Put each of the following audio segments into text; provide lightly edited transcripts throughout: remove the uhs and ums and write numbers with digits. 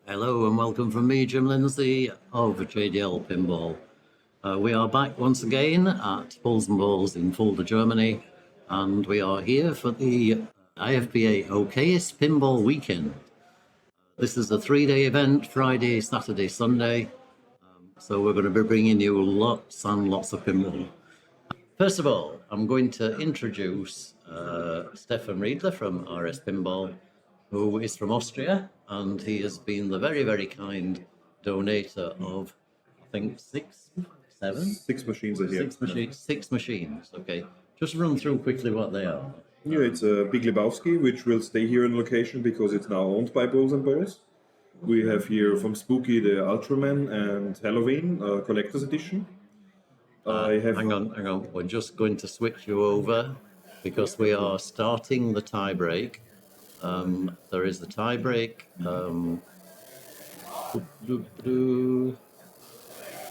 Hello and welcome from me, Jim Lindsay of JDL Pinball. We are back once again at Bulls&Balls in Fulda, Germany, and we are here for the IFPA Okayest Pinball Weekend. This is a 3-day event, Friday, Saturday, Sunday, so we're going to be bringing you lots and lots of pinball. First of all, I'm going to introduce Stefan Riedler from RS Pinball, who is from Austria, and he has been the very, very kind donator of, I think, six machines. Six machines. Okay, just run through quickly what they are. Yeah, it's a Big Lebowski, which will stay here in location because it's now owned by Bulls&Balls. We have here from Spooky the Ultraman and Halloween collector's edition. Hang on. We're just going to switch you over because we are starting the tie break. There is a tie break. The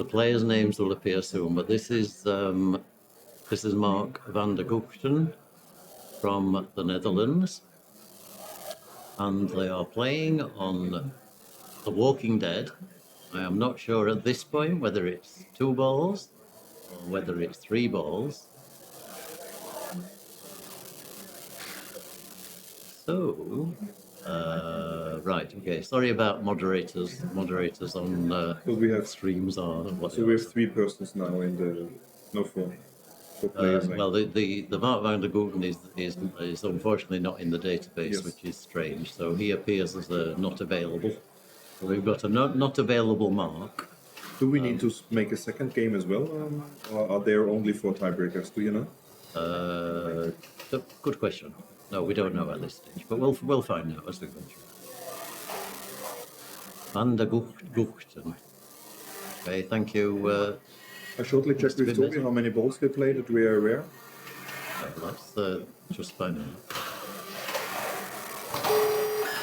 players' names will appear soon, but this is Mark van der Guchten from the Netherlands, and they are playing on The Walking Dead. I am not sure at this point whether it's 2 balls or whether it's 3 balls. So, right, okay. Sorry about moderators. Moderators on So we have streams are. So we have 3 persons now in the four players. Well, the Mark van der Guchten is unfortunately not in the database, Yes. which is strange. So he appears as not available. So we've got a not available mark. Do we need to make a second game as well, or are there only 4 tiebreakers? Do you know? Good question. No, we don't know at this stage, but we'll find out as we go through. Van der Guchten. Okay, thank you. I shortly checked with Toby how many balls they played that we are aware. Let's just find out.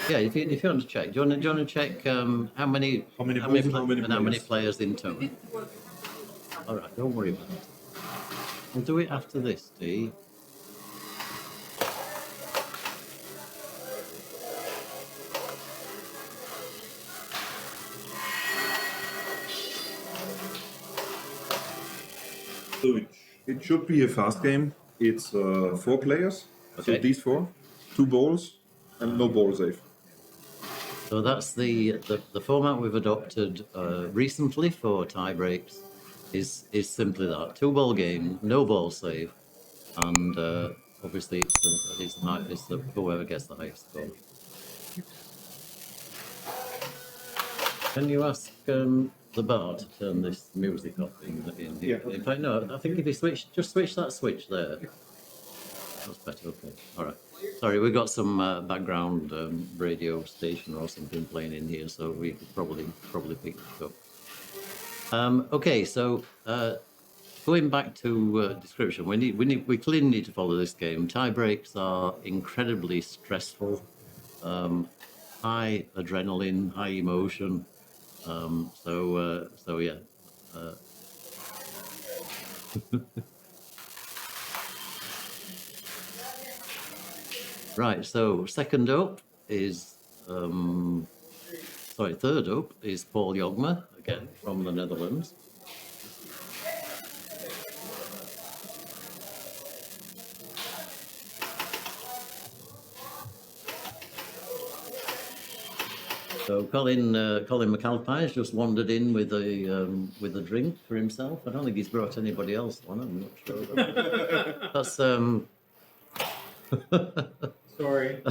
Yeah, if you want to check, do you want to check how many players in total? All right, don't worry about it. We'll do it after this, Dee. So it should be a fast game. It's 4 players. Okay. So these 4, 2 balls, and no ball save. So that's the format we've adopted recently for tie breaks. Is simply that 2 ball game, no ball save, and obviously it's the whoever gets the highest score. Can you ask the bar to turn this music off in here? Yeah. In fact, no. I think if you switch that switch there. That's better. Okay. All right. Sorry, we got some background radio station or something playing in here, so we could probably pick it up. Okay, so going back to description, we clearly need to follow this game. Tie breaks are incredibly stressful, high adrenaline, high emotion. So yeah. Right. So third up is Paul Jongma, again from the Netherlands. So Colin MacAlpine has just wandered in with a drink for himself. I don't think he's brought anybody else on. I'm not sure. That's Sorry.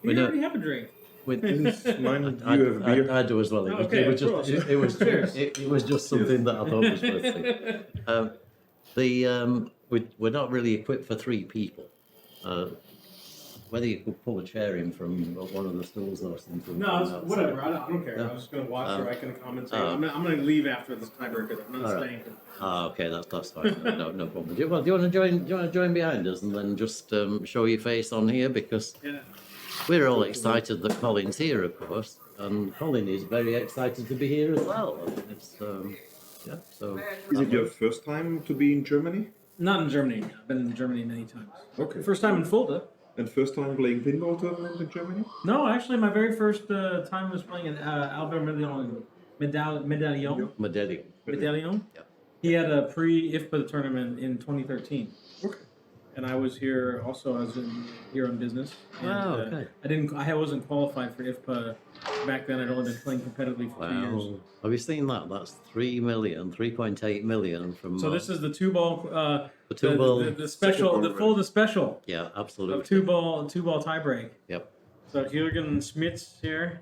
We already have a drink. I do as well. Okay, it was just something that I thought was worth it. We're not really equipped for 3 people. Whether you could pull a chair in from one of the stools or something. No, whatever. I don't care. I was just going to watch or I can commentate. I'm going to leave after this tiebreaker. I'm not staying. Okay, that's fine. No problem. Do you want to join behind us and then just show your face on here, because we're all excited that Colin's here, of course, and Colin is very excited to be here as well. It's yeah. So is it your first time to be in Germany? Not in Germany. I've been in Germany many times. Okay. First time in Fulda. And first time playing pinball tournament in Germany? No, actually, my very first time was playing in Albert Medallion. Medellin. Yeah. He had a pre-IFPA tournament in 2013. Okay. And I was here also. I was here on business. And, okay. I wasn't qualified for IFPA back then. I'd only been playing competitively for 2 years. Have you seen that? That's 3.8 million from. So this is the two-ball. The two-ball. The special. The Fulda special. Yeah, absolutely. Of two-ball tiebreak. Yep. So Jürgen and Smits here,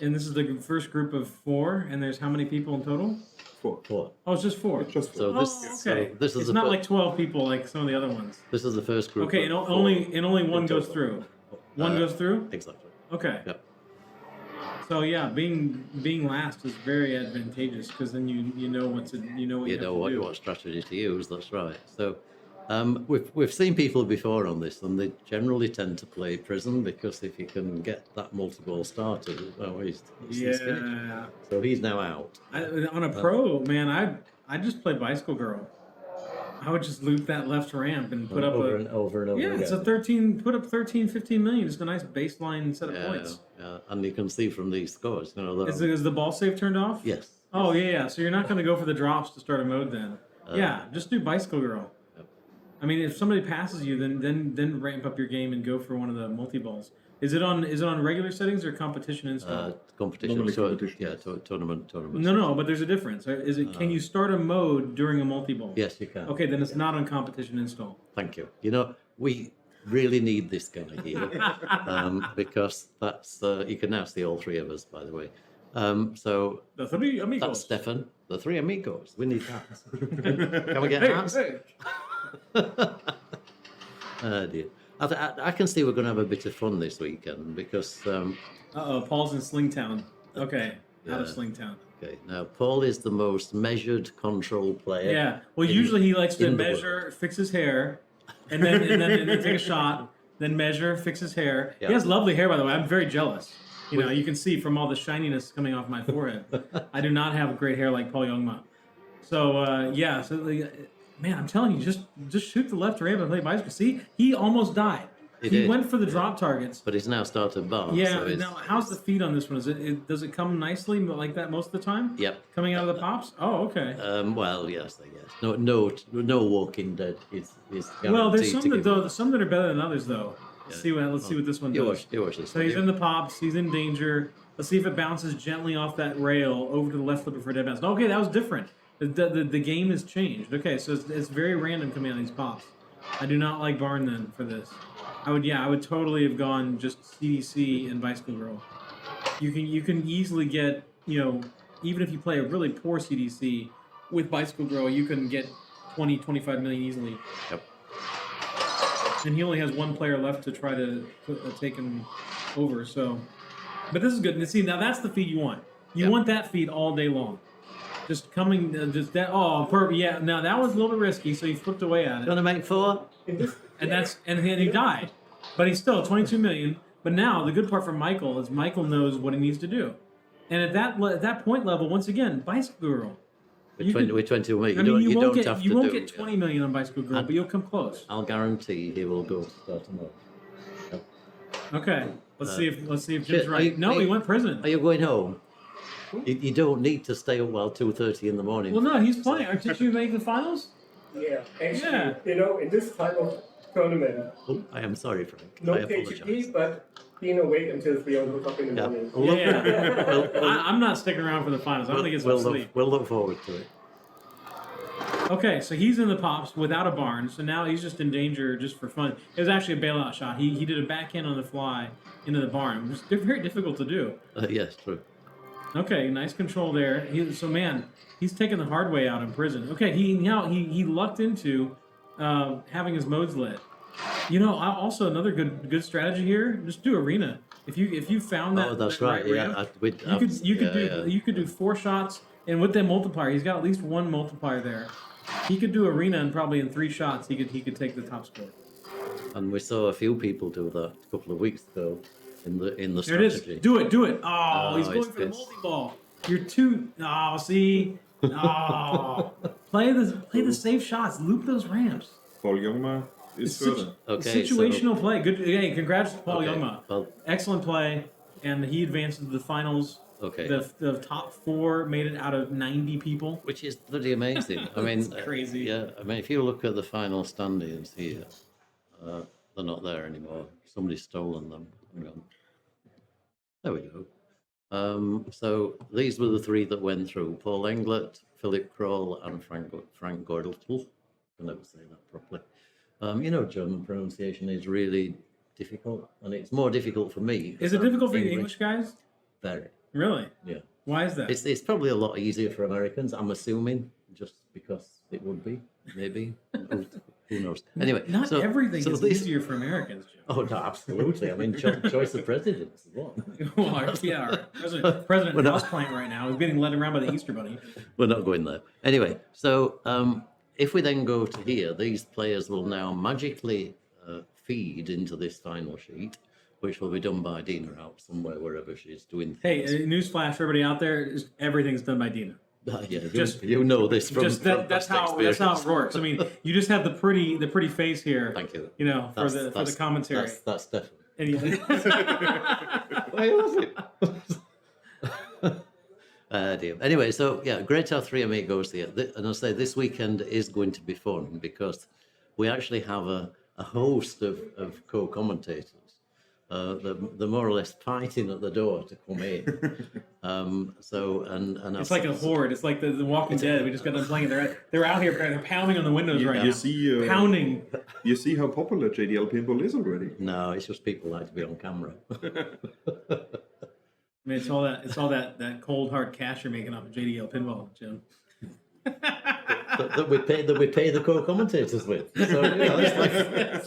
and this is the first group of 4. And there's how many people in total? 4. Oh, it's just 4. It's just 4. So this, okay. So this is it's not like 12 people like some of the other ones. This is the first group. Okay, and only one goes through. One goes through. Exactly. Okay. Yep. So yeah, being last is very advantageous because then you know what to what strategy to use. That's right. So we've seen people before on this, and they generally tend to play prison because if you can get that multi-ball started, well, he's finished. So he's now out. On a pro, man, I just play Bicycle Girl. I would just loop that left ramp and put up over and over again. It's a 15 million. It's a nice baseline set of points. Yeah, and you can see from these scores, Is the ball save turned off? Yes. Oh yeah. So you're not going to go for the drops to start a mode then. Just do Bicycle Girl. Yep. I mean, if somebody passes you, then ramp up your game and go for one of the multi-balls. Is it on regular settings or competition install? Competition. Competition. Yeah, tournament. No, but there's a difference. Is it? Can you start a mode during a multi-ball? Yes, you can. Okay, then it's not on competition install. Thank you. We really need this guy here because that's you can now see all 3 of us, by the way. So The 3 amigos. that's Stefan. The 3 amigos. We need hats. Can we get hats? Oh dear. I can see we're going to have a bit of fun this weekend because. Paul's in Slingtown. Okay, out of Slingtown. Okay, now Paul is the most measured control player. Yeah, well, usually he likes to measure, fix his hair, and then take a shot, then measure, fix his hair. Yeah. He has lovely hair, by the way. I'm very jealous. You can see from all the shininess coming off my forehead. I do not have great hair like Paul Jongma. So, man, I'm telling you, just shoot the left ramp and play bicycle. See, he almost died. He went for the drop targets. But he's now started bar. Yeah. So now, how's the feed on this one? Does it come nicely like that most of the time? Yep. Coming out of the pops? Oh, okay. Well, yes, I guess. No Walking Dead is Well, there's guaranteed some that are better than others though. Let's see what this one does. You watch this. So he's in the pops. He's in danger. Let's see if it bounces gently off that rail over to the left flipper for a dead bounce. Okay, that was different. The game has changed. Okay, so it's very random coming out of these pops. I do not like Barn then for this. I would totally have gone just CDC and Bicycle Girl. You can easily get, even if you play a really poor CDC with Bicycle Girl, you can get 20-25 million easily. Yep. And he only has 1 player left to try to take him over. So, but this is good. And see, now that's the feed you want. You want that feed all day long. Just coming, just that. Oh, perfect. Yeah. Now that was a little bit risky, so he flipped away at it. Gonna make 4. And he died, but he's still 22 million. But now the good part for Michael is Michael knows what he needs to do, and at that point level, once again, Bicycle Girl. With 20 million, you won't get 20 yeah. million on Bicycle Girl, but you'll come close. I'll guarantee he will go start tomorrow. Yep. Okay, let's see if Jim's right. No, he went prison. Are you going home? You don't need to stay up till 2:30 in the morning. Well, no, he's playing. Did you make the finals? Yeah, actually, in this type of tournament, I am sorry, Frank. no I apologize. KGP, but being awake until 3 o'clock in the morning. I'm not sticking around for the finals. I'm going to get some sleep. We'll look forward to it. Okay, so he's in the pops without a barn, so now he's just in danger just for fun. It was actually a bailout shot. He did a backhand on the fly into the barn, which is very difficult to do. Yes, true. Okay, nice control there. He's taking the hard way out in prison. Okay, he lucked into having his modes lit. Also another good strategy here. Just do arena. If you found that. Oh, that's that right. ramp, you could do 4 shots, and with that multiplier, he's got at least 1 multiplier there. He could do arena, and probably in 3 shots, he could take the top score. And we saw a few people do that a couple of weeks ago in the There strategy. it is. Do it. Oh, he's going for the multi-ball. You're too. Oh, see. Oh, play the safe shots. Loop those ramps. Paul Jongma is further. Okay, Situational play. Good. Hey, congrats to Paul Okay, Jongma. well- Excellent play, and he advances to the finals. Okay. The top 4 made it out of 90 people. Which is bloody amazing. I mean, It's crazy. Yeah, I mean, if you look at the final standings here, they're not there anymore. Somebody's stolen them. Hang on. There we go. So these were the 3 that went through: Paul Englert, Philippe Craul, and Frank Goeltl. I can never say that properly. German pronunciation is really difficult, and it's more difficult for me. Is it difficult for the English guys? Very. Really? Yeah. Why is that? It's probably a lot easier for Americans, I'm assuming, just because it would be, maybe. Who knows? Anyway, Not everything is these- easier for Americans, Jim. Oh, no, absolutely. I mean, choice of presidents as well. Well, our president houseplant right now is getting led around by the Easter Bunny. We're not going there. Anyway, so if we then go to here, these players will now magically feed into this final sheet, which will be done by Dina out somewhere, wherever she's doing Hey, things. newsflash for everybody out there: everything's done by Dina. Yeah, just- you know this from, Just from that's past how experience. it works. I mean, you just have the pretty face here. Thank you. You know, for the commentary. That's Stefan. And you- I love it. Dear. Anyway, so yeah, great to have 3 amigos here. And I'll say this weekend is going to be fun because we actually have a host of co-commentators. They're more or less fighting at the door to come in. it's like a horde. It's like the Walking Dead. We just got them playing. They're out here. They're pounding on the windows right now. Pounding. You see how popular JDL Pinball is already. No, it's just people like to be on camera. I mean, it's all that cold hard cash you're making off of JDL Pinball, Jim. that we pay the co-commentators with. So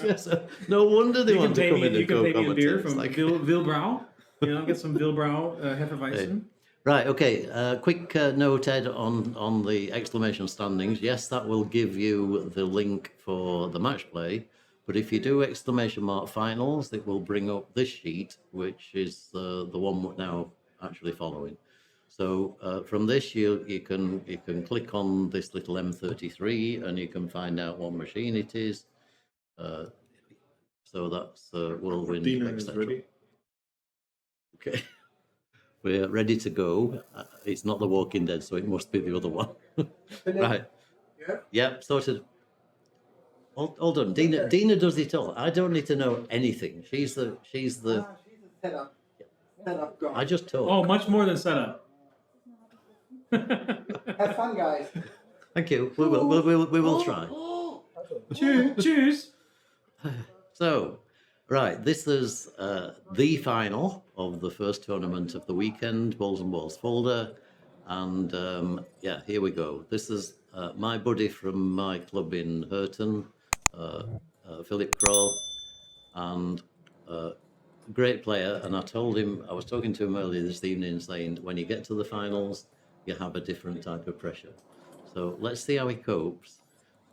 it's like, no wonder they want to come in and You can pay me a co-commentate. beer It's from like- Wilbrau. Get some Wilbrau Hefeweizen. Right, okay. Quick note, Ed, on the exclamation standings. Yes, that will give you the link for the match play. But if you do exclamation mark finals, it will bring up this sheet, which is the one we're now actually following. So from this, you can click on this little M33 and you can find out what machine it is. So that's Whirlwind, Dina is etc. ready. Okay. We're ready to go. It's not the Walking Dead, so it must be the other one. Right. Yeah, sorted. Hold on. Dina does it all. I don't need to know anything. She's the setup guy. I just told. Oh, much more than setup. Have fun, guys. Thank you. We will try. Choose. So, right, this is the final of the first tournament of the weekend, Bulls&Balls Fulda. And yeah, here we go. This is my buddy from my club in Hurton, Philippe Craul, and great player. And I told him, I was talking to him earlier this evening saying, when you get to the finals, you have a different type of pressure. So let's see how he copes.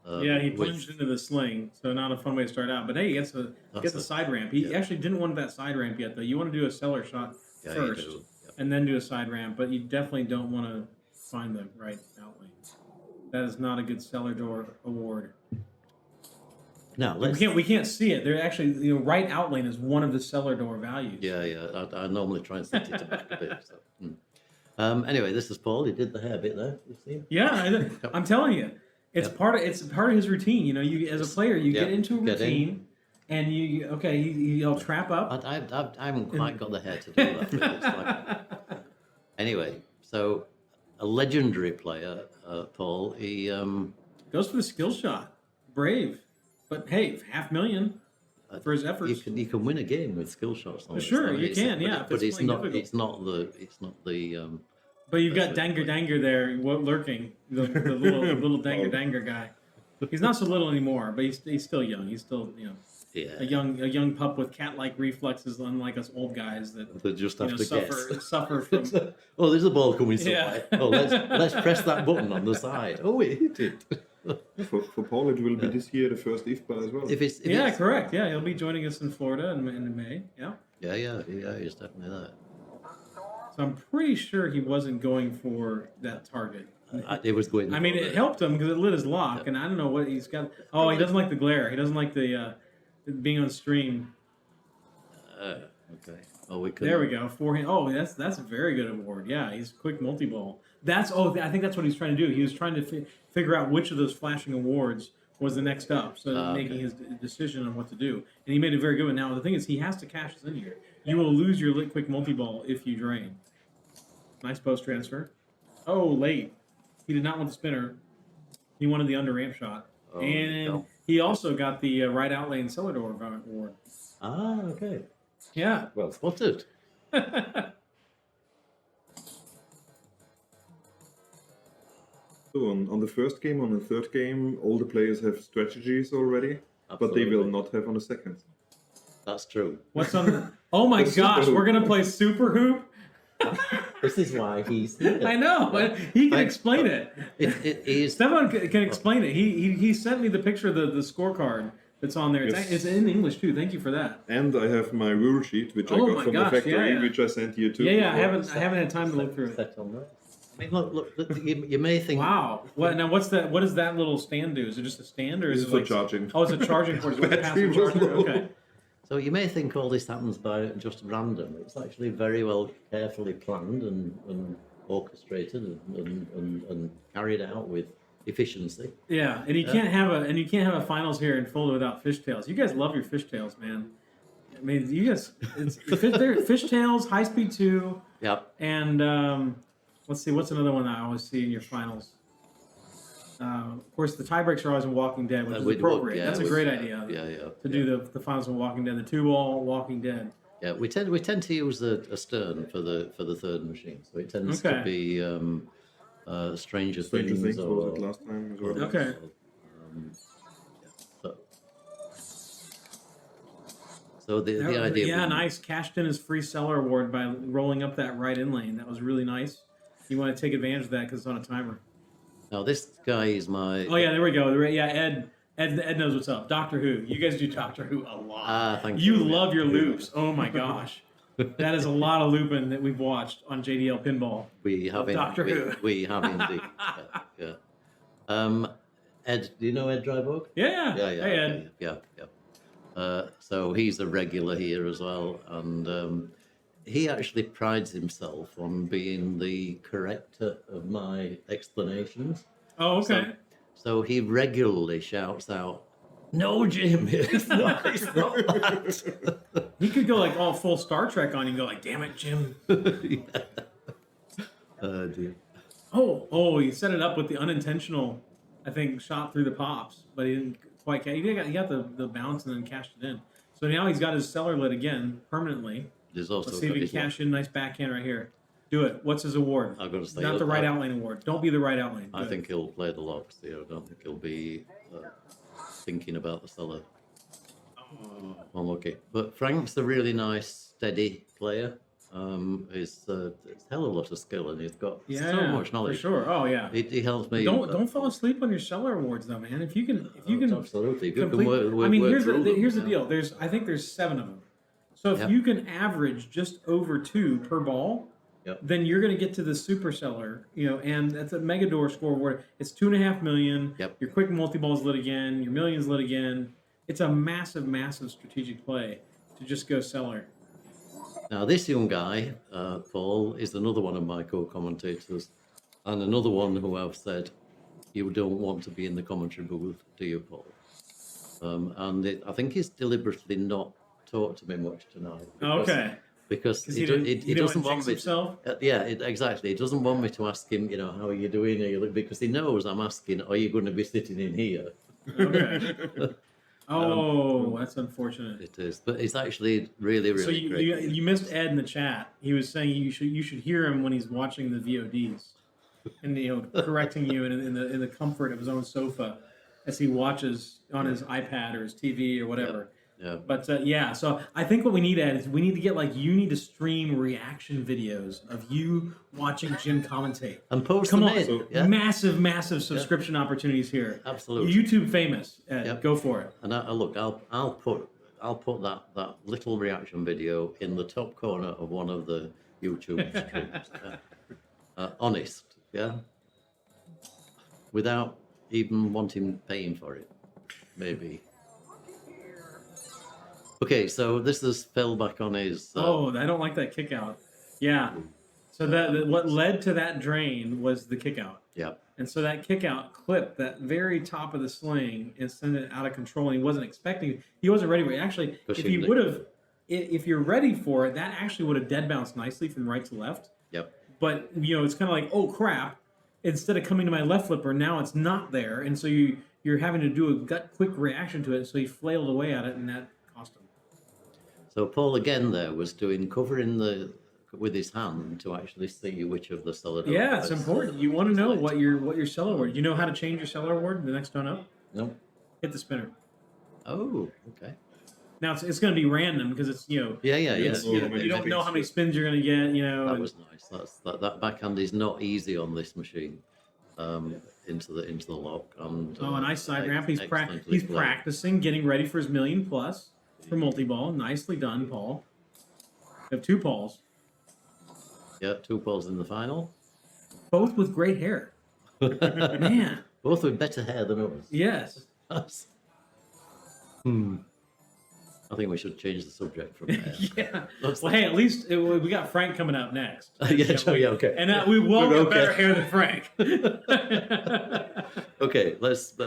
Yeah, he plunged into the sling, so not a fun way to start out. But hey, he gets the side ramp. He actually didn't want that side ramp yet, though. You want to do a cellar shot first, and then do a side ramp. But you definitely don't want to find the right outlane. That is not a good cellar door award. Now We can't see it. They're actually right outlane is one of the cellar door values. Yeah. I normally try and set it back a bit. So. Anyway, this is Paul. He did the hair bit there. You see? Yeah, I'm telling you. It's part of his routine. You know, you as a player, you get into a routine, and you'll trap up. I haven't quite got the hair to do that. But it's like... Anyway, so a legendary player, Paul. He goes for the skill shot. Brave, but hey, $500,000 for his efforts. You can win a game with skill shots. On Sure, this. you can. Yeah, but it's not. It's not the. But you've got Danger there lurking, the little Danger guy. He's not so little anymore, but he's still young. He's still a young pup with cat-like reflexes, unlike us old guys that just have to suffer from. Oh, there's a ball coming somewhere. Yeah. Oh, let's press that button on the side. Oh, it hit it. For Paul, it will be this year the first IFPA as well. If it's correct. Yeah, he'll be joining us in Florida in May. Yeah. Yeah, he's definitely there. So I'm pretty sure he wasn't going for that target. it was going. I mean, it helped him because it lit his lock, and I don't know what he's got. Oh, he doesn't like the glare. He doesn't like the being on stream. Okay. Oh, we could. There we go. Forehand. Oh, that's a very good award. Yeah, he's quick multi-ball. I think that's what he's trying to do. He was trying to figure out which of those flashing awards was the next up, so making his decision on what to do. And he made a very good one. Now, the thing is, he has to cash this in here. You will lose your lit quick multi-ball if you drain. Nice post transfer. Oh, late. He did not want the spinner. He wanted the under ramp shot. Oh, and no. he also got the right out lane cellar door award. Ah, okay. Yeah. Well spotted. So on the first game, on the third game, all the players have strategies already, but they will Absolutely. not have on the second. That's true. What's on the... Oh my The super gosh, hoop. we're going to play Super Hoop? This is why he's here. I know, but he can I- explain it. It is. Stefan can explain it. He sent me the picture of the scorecard that's on there. Yes. It's in English too. Thank you for that. And I have my rule sheet, which I Oh got my from gosh, the factory, yeah. which I sent you too. Yeah, I before. haven't had time to look through it. Set on that. I mean, look, you may think. Wow. What now? What's that? What does that little stand do? Is it just a stand, or This is is it for like charging. Oh, it's a charging port. It's like a Battery passive was charger. low. Okay. So you may think all this happens by just random. It's actually very well carefully planned and orchestrated and carried out with efficiency. Yeah, and you can't have a finals here in Fulda without fishtails. You guys love your fishtails, man. I mean, you guys, they're fishtails, high speed 2, Yep. and let's see, what's another one that I always see in your finals? Of course, the tie breaks are always in Walking Dead, which is appropriate. Yeah, That's a great idea. Yeah. To do the finals in Walking Dead, the 2-ball Walking Dead. Yeah, we tend to use a stern for the third machine, so it tends to Okay. be Stranger Stranger Things Things or was it last time as well. Okay. So the idea. Yeah, would- nice. Cashed in his free seller award by rolling up that right in lane. That was really nice. You want to take advantage of that because it's on a timer. Now this guy is my. Oh yeah, there we go. Yeah, Ed knows what's up. Doctor Who. You guys do Doctor Who a lot. Ah, thank You you. love your loops. Oh my gosh. That is a lot of looping that we've watched on JDL Pinball. We have Doctor Who. We have indeed. Yeah. Ed, do you know Ed Dryburg? Yeah. Yeah. Hey, Ed. Yeah. So he's a regular here as well, and he actually prides himself on being the corrector of my explanations. Oh, okay. So he regularly shouts out, "No, Jim, it's not that." He could go like all full Star Trek on you and go like, "Damn it, Jim." Dear. Oh, he set it up with the unintentional, I think, shot through the pops, but he didn't quite. He got the bounce and then cashed it in. So now he's got his cellar lid again permanently. There's also Let's see if he can cash in. Nice backhand right here. Do it. What's his award? I've got to say, Not the right out lane award. Don't be the right out lane. I think he'll play the locks here. I don't think he'll be thinking about the cellar. Unlucky. But Frank's a really nice, steady player. He's a hell of a lot of skill, and he's got so much knowledge. for sure. Oh yeah. He helps me. Don't fall asleep on your cellar awards though, man. If you can Absolutely. If you can complete, work I mean, work here's through them, the yeah. deal. I think there's 7 of them. So if Yep. you can average just over 2 per ball, Yep. then you're going to get to the super seller, and that's a mega door score award. It's 2.5 million. Yep. Your quick multi-ball's lit again. Your millions lit again. It's a massive, massive strategic play to just go seller. Now, this young guy, Paul, is another one of my co-commentators, and another one who I've said, you don't want to be in the commentary booth, do you, Paul? I think he's deliberately not talked to me much tonight. Okay. Because Because he didn't doesn't wanna want jinx me. himself? Exactly. He doesn't want me to ask him, how are you doing? Because he knows I'm asking, are you going to be sitting in here? Okay. Oh, that's unfortunate. It is, but it's actually really, really So great. you missed Ed in the chat. He was saying you should hear him when he's watching the VODs, and correcting you in the comfort of his own sofa as he watches on his iPad or his TV or whatever. Yeah. But so I think what we need, Ed, is we need to get you need to stream reaction videos of you watching Jim commentate. And post Come them on, in. Yeah. massive subscription opportunities here. Absolutely. YouTube famous, Ed. Yep. Go for it. And look, I'll put that little reaction video in the top corner of one of the YouTube streams. Honest, yeah. without even paying for it, maybe. Okay, so this is Phil back on his. Oh, I don't like that kick out. Yeah. So that what led to that drain was the kick out. Yeah. And so that kick out clipped that very top of the sling and sent it out of control. And he wasn't expecting. He wasn't ready for it. Actually, if he would have, if you're ready for it, that actually would have dead bounced nicely from right to left. Yep. But it's kind of like, oh crap! Instead of coming to my left flipper, now it's not there, and so you're having to do a quick reaction to it. So he flailed away at it, and that cost him. So Paul again there was covering with his hand to actually see which of the cellar doors. Yeah, it's important. You want to know what your cellar word. You know how to change your cellar word the next tone up? No. Hit the spinner. Oh, okay. Now it's going to be random because it's Yeah. you don't know how many spins you're going to get. That was nice. That backhand is not easy on this machine. Into the lock and a nice side ramp. He's excellently played. practicing, getting ready for his $1 million plus for multi-ball. Nicely done, Paul. We have 2 Pauls. Yeah, 2 balls in the final. Both with great hair. Man. Both with better hair than us. Yes. I think we should change the subject from there. Yeah. Well, hey, at least we got Frank coming up next. Okay. And we will get better hair than Frank. Okay, let's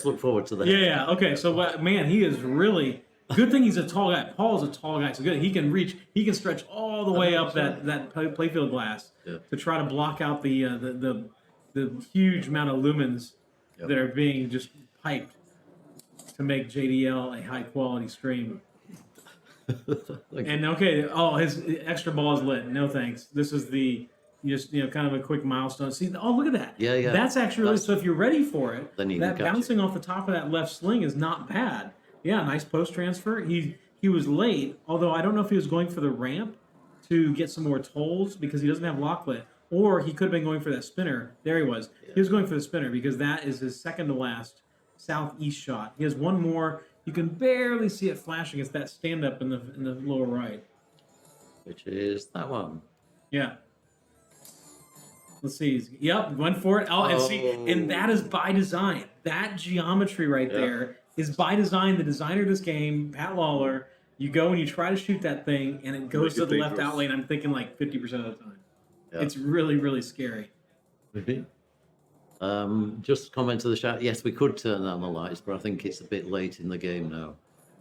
look forward to that. Yeah. Okay. So, man, he is really good. Thing he's a tall guy. Paul's a tall guy, so good. He can stretch all the way up that playfield glass to try to block out the huge amount of lumens that are being just piped to make JDL a high quality stream. And his extra ball is lit. No thanks. This is kind of a quick milestone. See, look at that. Yeah. That's actually so. If you're ready for it, then that bouncing off the top of that left sling is not bad. Yeah, nice post transfer. He was late, although I don't know if he was going for the ramp to get some more tolls because he doesn't have locklit, or he could have been going for that spinner. There he was. Yeah. He was going for the spinner because that is his second to last southeast shot. He has one more. You can barely see it flashing. It's that stand up in the lower right, which is that one. Yeah. Let's see. Yep, went for it. And that is by design. That geometry right there is by design. The designer of this game, Pat Lawler, you go and you try to shoot that thing, and it goes to the left out lane. I'm thinking like 50% of the time. Yeah. It's really, really scary. Just comment to the chat. Yes, we could turn on the lights, but I think it's a bit late in the game now.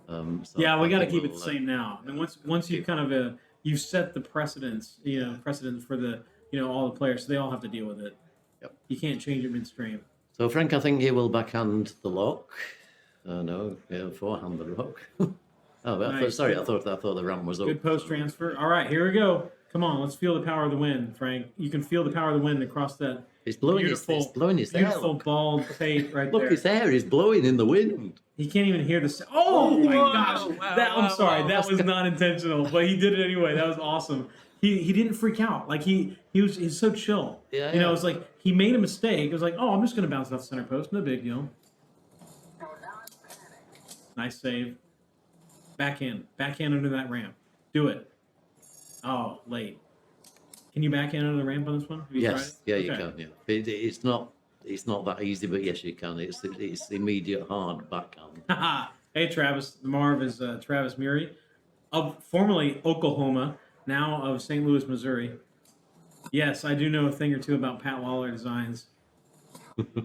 We got to keep it the same now. And once you kind of you've set the precedence for the all the players, so they all have to deal with it. Yep. You can't change it midstream. So Frank, I think he will backhand the lock. Forehand the lock. Nice. I thought the ramp was over. Good post transfer. All right, here we go. Come on, let's feel the power of the wind, Frank. You can feel the power of the wind across that. It's blowing his hair. Beautiful bald tape right there. Look, his hair is blowing in the wind. He can't even hear the. Oh my gosh! I'm sorry. That was not intentional, but he did it anyway. That was awesome. He didn't freak out. Like he's so chill. Yeah. It was like he made a mistake. It was like, oh, I'm just gonna bounce it off the center post. No big deal. Nice save. Backhand under that ramp. Do it. Oh, late. Can you backhand under the ramp on this one? Yes. Yeah, you can. Yeah. It's not that easy, but yes, you can. It's immediate hard backhand. Hey, Travis. Marv is Travis Murray of formerly Oklahoma, now of St. Louis, Missouri. Yes, I do know a thing or two about Pat Lawler designs.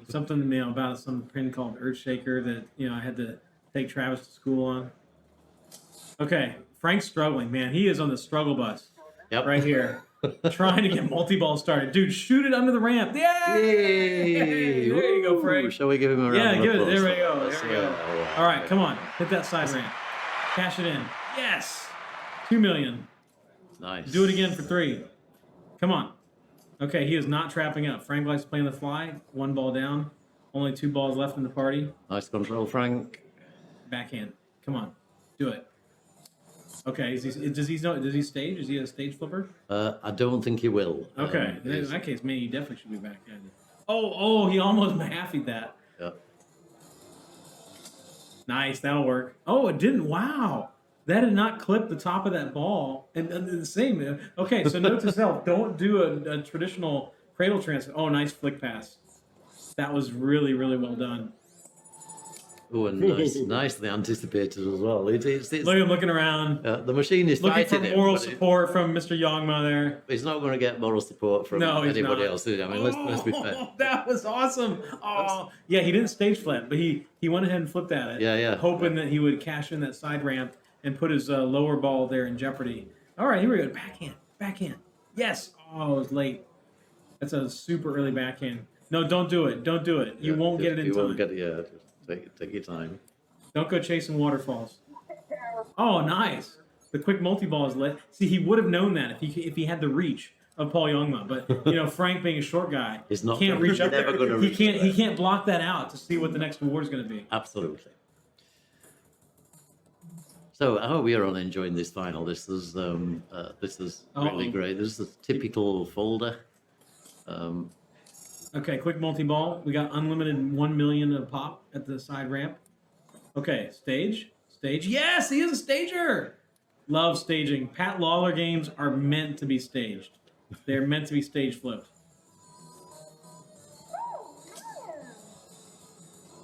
Something about some pin called Earthshaker that I had to take Travis to school on. Okay, Frank's struggling, man. He is on the struggle bus. Yep. Right here. Trying to get multi-ball started. Dude, shoot it under the ramp. Yay! There you go, Frank. Shall we give him a round of give it. applause? There we go. There we go. All right, come on. Hit that side ramp. Cash it in. Yes! 2 million. Nice. Do it again for 3. Come on. Okay, he is not trapping up. Frank likes playing the fly. 1 ball down. Only 2 balls left in the party. Nice control, Frank. Backhand. Come on. Do it. Okay, does he stage? Is he a stage flipper? I don't think he will. Okay, in that case, man, he definitely should be backhanded. Oh, he almost halfied that. Yeah. Nice, that'll work. Oh, it didn't. Wow, that did not clip the top of that ball. And the same. Okay, so note to self: don't do a traditional cradle transfer. Oh, nice flick pass. That was really, really well done. Oh, and nicely anticipated as well. It's Look at him looking around, the machine is looking for fighting him, moral but support from Mr. Jongma there. he's not going to get moral support from No, he's anybody not. else. I mean, let's be fair. That was awesome. Oh, yeah, he didn't stage flip, but he went ahead and flipped at it. Yeah. Hoping that he would cash in that side ramp and put his lower ball there in jeopardy. All right, here we go. Backhand. Yes. Oh, it was late. That's a super early backhand. No, don't do it. Don't do it. You won't get it in you time. won't get it. Yeah, just take your time. Don't go chasing waterfalls. Oh, nice. The quick multi-ball is lit. See, he would have known that if he had the reach of Paul Jongma, but Frank being a short guy, He's not can't reach up never there. gonna He reach can't. there. He can't block that out to see what the next award is going to be. Absolutely. So I hope we are all enjoying this final. This is really Uh-oh. great. This is a typical Fulda. Okay, quick multi-ball. We got unlimited 1 million of pop at the side ramp. Okay, stage. Yes, he is a stager. Love staging. Pat Lawler games are meant to be staged. They're meant to be stage flipped.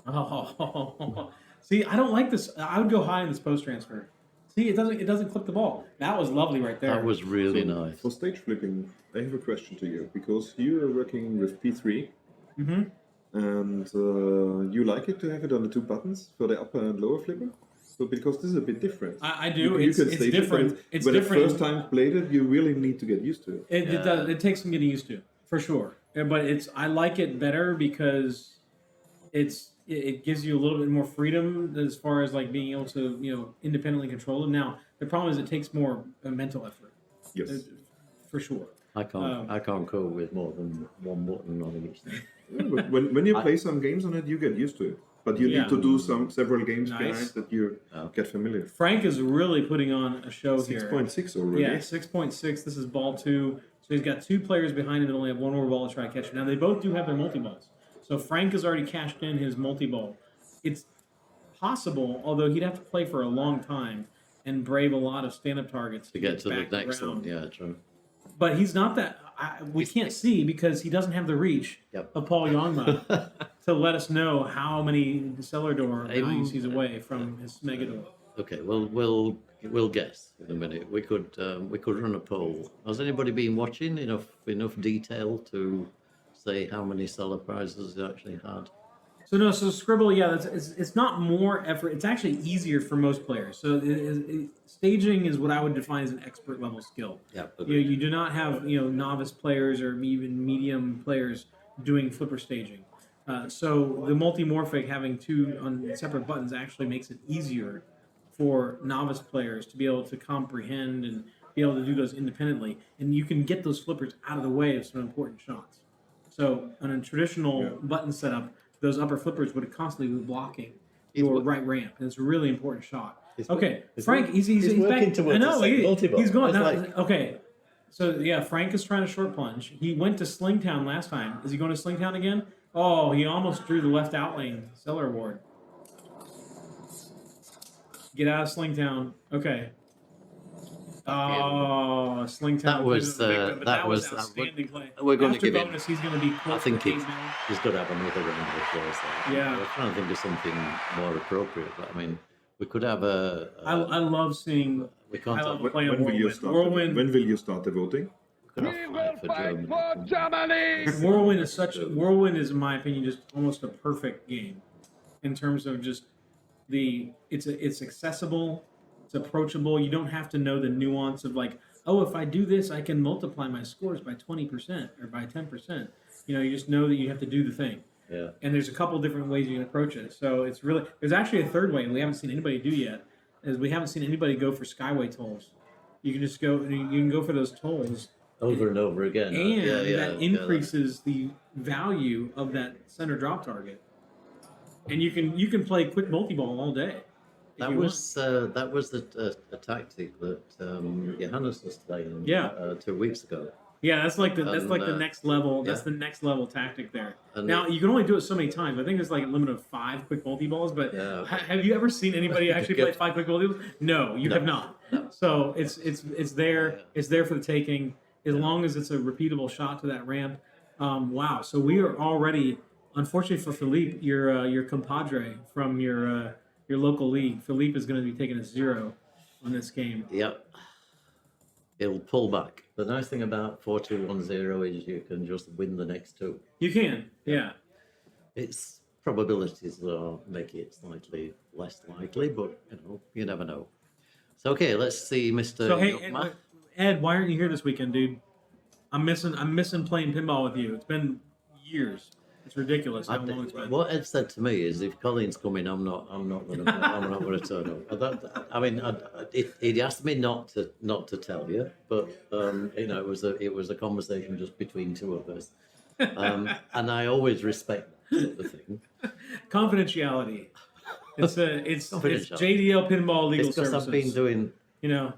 Oh, see, I don't like this. I would go high in this post transfer. See, it doesn't clip the ball. That was lovely right there. That was really nice. For stage flipping, I have a question to you because you are working with P3, and you like it to have it on the two buttons for the upper and lower flipper. So because this is a bit different. I do. You It's can stage it, different. but It's when different. the first time played it, you really need to get used to it. It does. It takes some getting used to, for sure. Yeah, but I like it better because it gives you a little bit more freedom as far as like being able to independently control it. Now the problem is it takes more mental effort. Yes. For sure. I can't cope with more than one button on each thing. Yeah, but when you play some games on it, you get used to it. But you need to do several games behind that you get familiar. Frank is really putting on a show here. 6.6 already. Yeah, 6.6. This is ball 2. So he's got 2 players behind him that only have one more ball to try to catch. Now they both do have their multi-balls. So Frank has already cashed in his multi-ball. It's possible, although he'd have to play for a long time and brave a lot of stand-up targets To get to the back next around. one, yeah, true. But he's not that. We can't see because he doesn't have the reach of Paul Jongma to let us know how many cellar door values he's away from his mega door. Okay, well, we'll guess in a minute. We could run a poll. Has anybody been watching enough detail to say how many cellar prizes he actually had? So Scribble, it's not more effort. It's actually easier for most players. So staging is what I would define as an expert level skill. Yeah. You do not have novice players or even medium players doing flipper staging. So the multimorphic having 2 on separate buttons actually makes it easier for novice players to be able to comprehend and be able to do those independently. And you can get those flippers out of the way of some important shots. So on a traditional button setup, those upper flippers would constantly be blocking your right ramp. And it's a really important shot. Okay, Frank, he's working back. towards I know, the second multi-ball. he's going. That's Now, okay, so Frank is trying to short plunge. He went to Slingtown last time. Is he going to Slingtown again? Oh, he almost drew the left out lane cellar award. Get out of Slingtown. Okay. Oh, Slingtown. That was outstanding play. We're going to After give him. bonus, he's going to be. I think close to he's 8 million. got to have another round of applause there. Yeah. We're trying to think of something more appropriate. But I mean, we could have a. I love seeing. We can't I love have. playing When will you Whirlwind. start? Whirlwind. When will you start the voting? We could have fight for Germany. Whirlwind is, in my opinion, just almost a perfect game in terms of just it's accessible, it's approachable. You don't have to know the nuance of like, oh, if I do this, I can multiply my scores by 20% or by 10%. You just know that you have to do the thing. Yeah. And there's a couple different ways you can approach it. So it's really there's actually a third way we haven't seen anybody do yet. Is we haven't seen anybody go for Skyway tolls. You can just go. You can go for those tolls. Over and over again. And Yeah, that increases the value of that center drop target. And you can play quick multi-ball all day. That was a tactic that Johannes was playing 2 weeks ago. Yeah, that's like the And, next level. That's yeah. the next level tactic there. And now you can only do it so many times. I think there's like a limit of 5 quick multi-balls. But Yeah. have you ever seen anybody actually play 5 quick multi-balls? No, you have not. No. So it's there. Yeah. It's there for the taking as long as it's a repeatable shot to that ramp. Wow. So we are already unfortunately for Philippe, your compadre from your local league, Philippe is going to be taking a 0 on this game. Yep. He'll pull back. The nice thing about 4-2-1-0 is you can just win the next 2. You can, yeah. Its probabilities will make it slightly less likely, but you never know. So okay, let's see, Mr. So hey, Jongma. Ed, why aren't you here this weekend, dude? I'm missing playing pinball with you. It's been years. It's ridiculous how long it's been. What Ed said to me is, if Colin's coming, I'm not going to turn up. He asked me not to tell you, but it was a conversation just between two of us, and I always respect that sort of thing. Confidentiality. It's JDL Pinball Legal It's because Services. I've been doing, Yeah.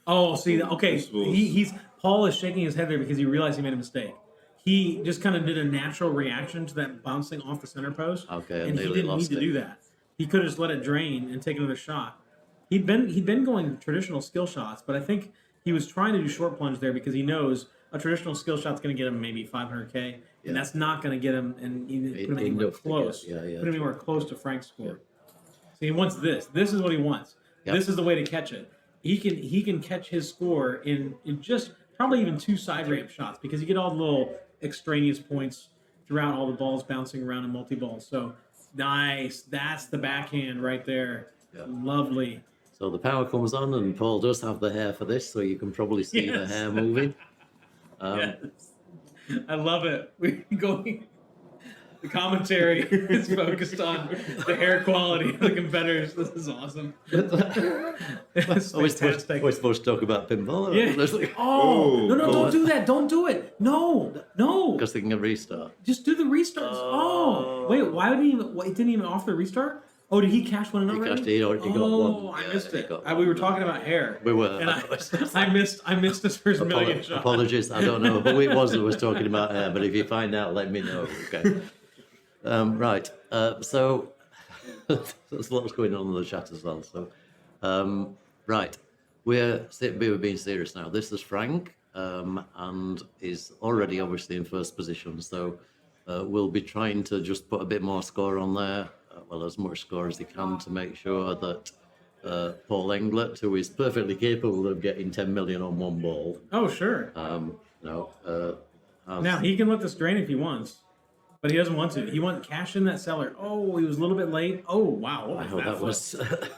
Oh, see, okay. He's Paul is shaking his head there because he realized he made a mistake. He just kind of did a natural reaction to that bouncing off the center post. Okay, and he didn't need to do that. He could have just let it drain and take another shot. He'd been going traditional skill shots, but I think he was trying to do short plunge there because he knows a traditional skill shot's going to get him maybe 500K, and that's not going to get him and put him anywhere close. Put him anywhere close to Frank's score. Yeah. So he wants this. This is what he wants. Yep. This is the way to catch it. He can catch his score in just probably even 2 side ramp shots because you get all the little extraneous points throughout all the balls bouncing around in multi-balls. So nice. That's the backhand right there. Yeah. Lovely. So the power comes on, and Paul does have the hair for this, so you can probably see the hair moving. Yes. I love it. We're going. The commentary is focused on the hair quality of the competitors. This is awesome. It's fantastic. We're supposed to talk about pinball. Yeah. No, don't do that. Don't do it. No. Because they can restart. Just do the restarts. Oh, wait. Why did it didn't even offer the restart? Oh, did he cash one already? He already got one. Oh, I missed it. We were talking about hair. We were. And I missed his first million shot. Apologies. I don't know who it was that was talking about hair, but if you find out, let me know. Okay. Right. So there's lots going on in the chat as well. So, right. We're being serious now. This is Frank, and is already obviously in first position. So we'll be trying to just put a bit more score on there. Well, as much score as he can to make sure that Paul Englert, who is perfectly capable of getting 10 million on one ball. Oh, sure. Now, he can let this drain if he wants, but he doesn't want to. He wants cash in that cellar. Oh, he was a little bit late. Oh, wow.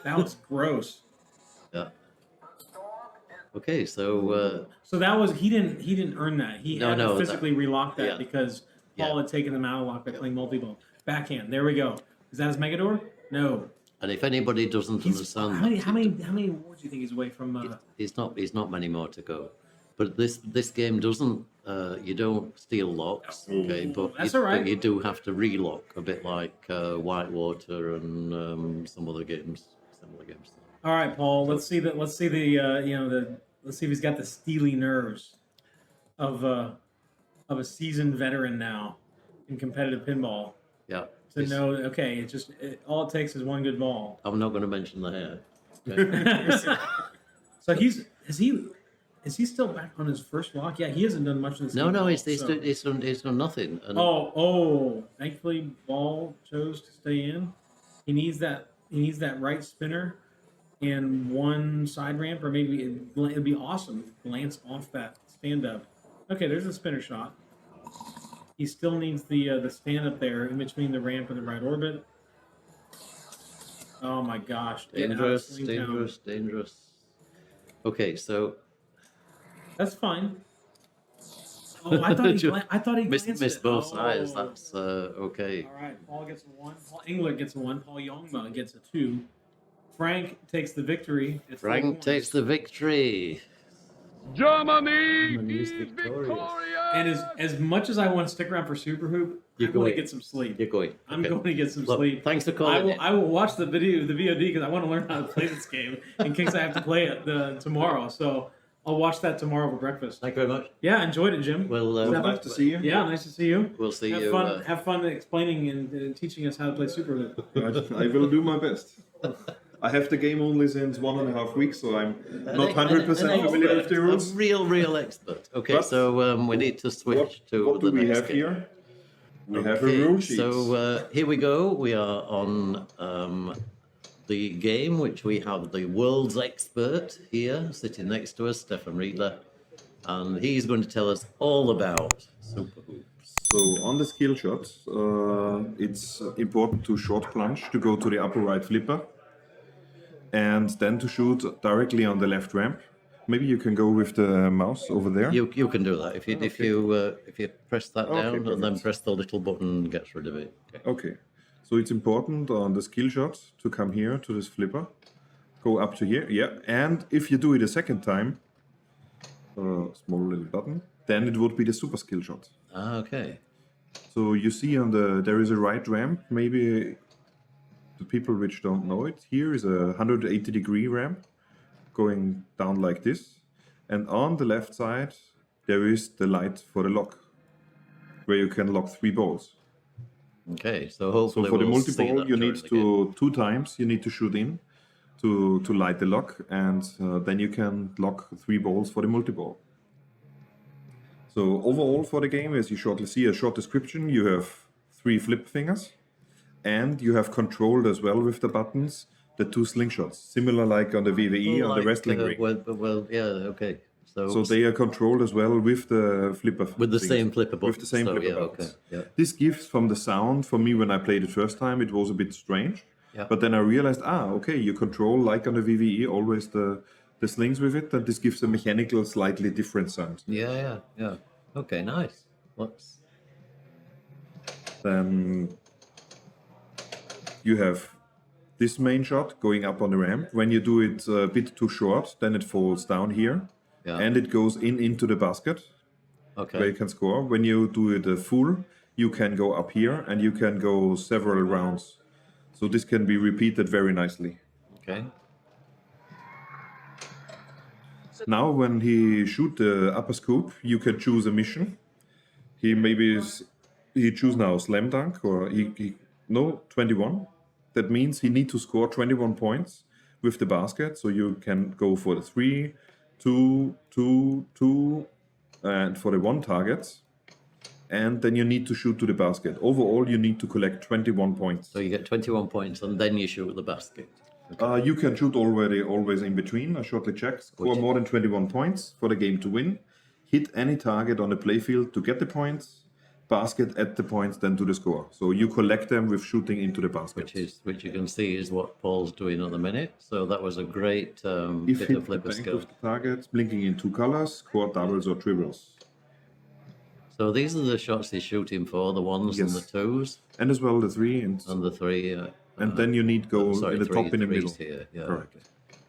That was gross. Yeah. Okay, so... so that was... He didn't earn that. He had to physically relock that because Paul had taken them out of lock by playing multi-ball. Backhand. There we go. Is that his Megador? No. And if anybody doesn't understand, how many awards do you think he's away from? He's not many more to go. But this game doesn't. You don't steal locks, okay? But that's all right. But you do have to relock, a bit like Whitewater and some other games, similar games. All right, Paul. Let's see if he's got the steely nerves of a seasoned veteran now in competitive pinball. Yeah. To know, okay, all it takes is one good ball. I'm not going to mention the hair. Okay. So is he still back on his first lock? Yeah, he hasn't done much in this game. No, he's done nothing. And thankfully, ball chose to stay in. He needs that right spinner and one side ramp, or maybe it'd be awesome to glance off that stand up. Okay, there's a spinner shot. He still needs the stand up there in between the ramp and the right orbit. Oh my gosh! Dangerous. Okay, so that's fine. Oh, I thought he missed both sides. That's okay. All right, Paul gets a 1. Paul Englert gets a 1. Paul Jongma gets a 2. Frank takes the victory. Frank takes the victory. Germany is victorious. And as much as I want to stick around for Super Hoop, I'm going to get some sleep. You're going. I'm going to get some sleep. Thanks for calling. I will watch the VOD because I want to learn how to play this game in case I have to play it tomorrow. So I'll watch that tomorrow for breakfast. Thank you very much. Yeah, enjoyed it, Jim. Well, nice to see you. Yeah, nice to see you. We'll see you. Have fun explaining and teaching us how to play Super Hoop. I will do my best. I have the game only since 1.5 weeks, so I'm not 100% familiar with the rules. A real expert. Okay, so we need to switch to what the do we next have game. here? We have a rule sheet. So here we go. We are on the game, which we have the world's expert here sitting next to us, Stefan Riedler, and he's going to tell us all about Super Hoops. So on the skill shots, it's important to short plunge to go to the upper right flipper, and then to shoot directly on the left ramp. Maybe you can go with the mouse over there. You can do that if you press that down and then perfect. press the little button, gets rid of it. Okay, so it's important on the skill shot to come here to this flipper, go up to here, yeah. And if you do it a second time, small little button, then it would be the super skill shot. Ah, okay. So you see there is a right ramp. Maybe the people which don't know it, here is a 180-degree ramp going down like this, and on the left side there is the light for the lock, where you can lock 3 balls. Okay, so hopefully for the we'll see multi-ball that you during need the game. to 2 times you need to shoot in to light the lock, and then you can lock 3 balls for the multi-ball. So overall for the game, as you shortly see a short description, you have 3 flip fingers, and you have controlled as well with the buttons the 2 slingshots, similar like on the VVE on the wrestling ring. Well, yeah, okay. So they are controlled as well with the flipper. with the things. same flipper button. With the same so, flipper yeah, buttons. okay, yeah. This gives from the sound, for me when I played it first time, it was a bit strange. Yeah. But then I realized, okay, you control like on the VVE always the slings with it, and this gives a mechanical, slightly different sound. Yeah. Okay, nice. Then you have this main shot going up on the ramp. When you do it a bit too short, then it falls down here, and it goes into the basket, where you can score. When you do it full, you can go up here, and you can go several rounds. So this can be repeated very nicely. Okay. Now, when he shoot the upper scoop, you can choose a mission. He choose now slam dunk, or 21. That means he need to score 21 points with the basket. So you can go for the 3, 2, 2, 2, and for the 1 targets. And then you need to shoot to the basket. Overall, you need to collect 21 points. So you get 21 points, and then you shoot the basket. You can shoot always in between. I shortly check. Score more than 21 points for the game to win. Hit any target on the playfield to get the points. Basket at the points, then to the score. So you collect them with shooting into the basket. Which you can see is what Paul's doing at the minute. So that was a great If bit hit of flipper the bank skill. of the target, blinking in 2 colors, score doubles or triples. So these are the shots he's shooting for, the 1s and the 2s. And as well the 3 and the 3. and then you need go in the top in the middle. Here, yeah. Correct.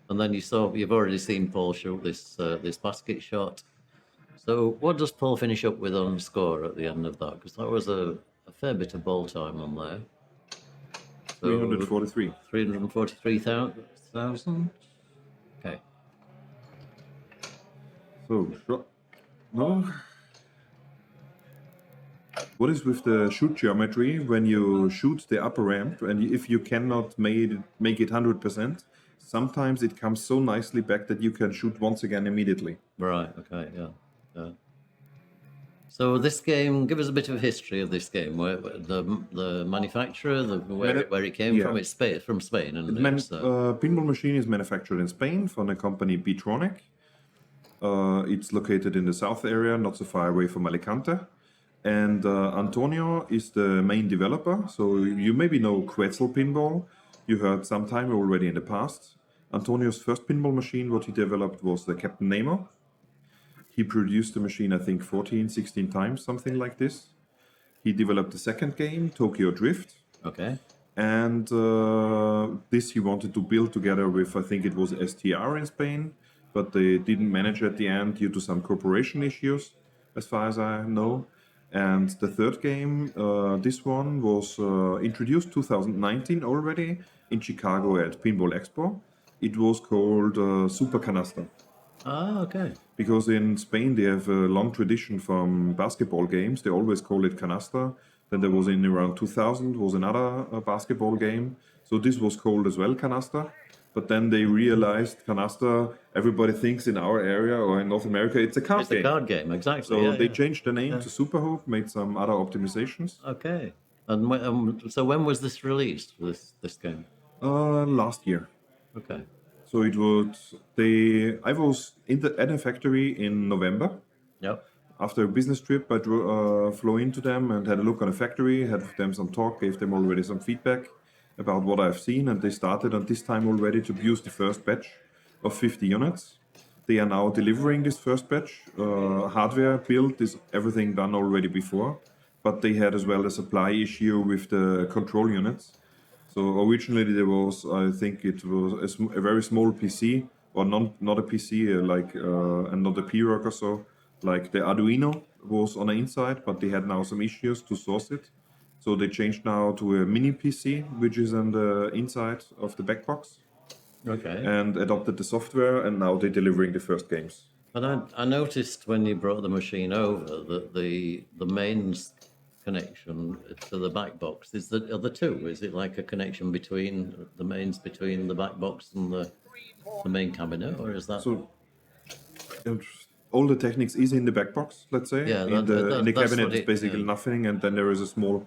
And then you've already seen Paul shoot this basket shot. So what does Paul finish up with on score at the end of that? Because that was a fair bit of ball time on there. So 343. 343,000. Okay. So shot. No. What is with the shoot geometry when you shoot the upper ramp, and if you cannot make it 100%, sometimes it comes so nicely back that you can shoot once again immediately. Right. Okay. Yeah. So this game, give us a bit of history of this game. Where the manufacturer, where it came from. It's from Spain, and pinball machine is manufactured in Spain from the company Bitronic. It's located in the south area, not so far away from Alicante. And Antonio is the main developer. So you maybe know Goeltl pinball. You heard sometime already in the past. Antonio's first pinball machine, what he developed, was the Captain Nemo. He produced the machine, I think, 14, 16 times, something like this. He developed the second game, Tokyo Drift. Okay. And this he wanted to build together with, I think it was STR in Spain, but they didn't manage at the end due to some corporation issues, as far as I know. And the third game, this one was introduced 2019 already in Chicago at Pinball Expo. It was called Super Canasta. Ah, okay. Because in Spain they have a long tradition from basketball games. They always call it canasta. Then there was in around 2000 was another basketball game. So this was called as well canasta. But then they realized canasta. Everybody thinks in our area or in North America it's a card It's game. a card game, exactly. So yeah, they yeah. changed the name to Super Hoop, made some other optimizations. Okay. And so when was this released? This game? Last year. Okay. So it was I was at a factory in November. Yep. After a business trip, I flew into them and had a look on the factory, had with them some talk, gave them already some feedback about what I've seen, and they started at this time already to produce the first batch of 50 units. They are now delivering this first batch. Hardware build is everything done already before, but they had as well a supply issue with the control units. So originally there was, I think it was a very small PC, or not a PC, and not a P-Rock or so, like the Arduino was on the inside, but they had now some issues to source it. So they changed now to a mini PC, which is on the inside of the back box, Okay. and adopted the software, and now they're delivering the first games. And I noticed when you brought the machine over that the mains connection to the back box are the two. Is it like a connection between the mains between the back box and the main cabinet, or is that? So all the techniques is in the back box, let's say. Yeah, in the that's cabinet what is it- basically yeah. nothing, and then there is a small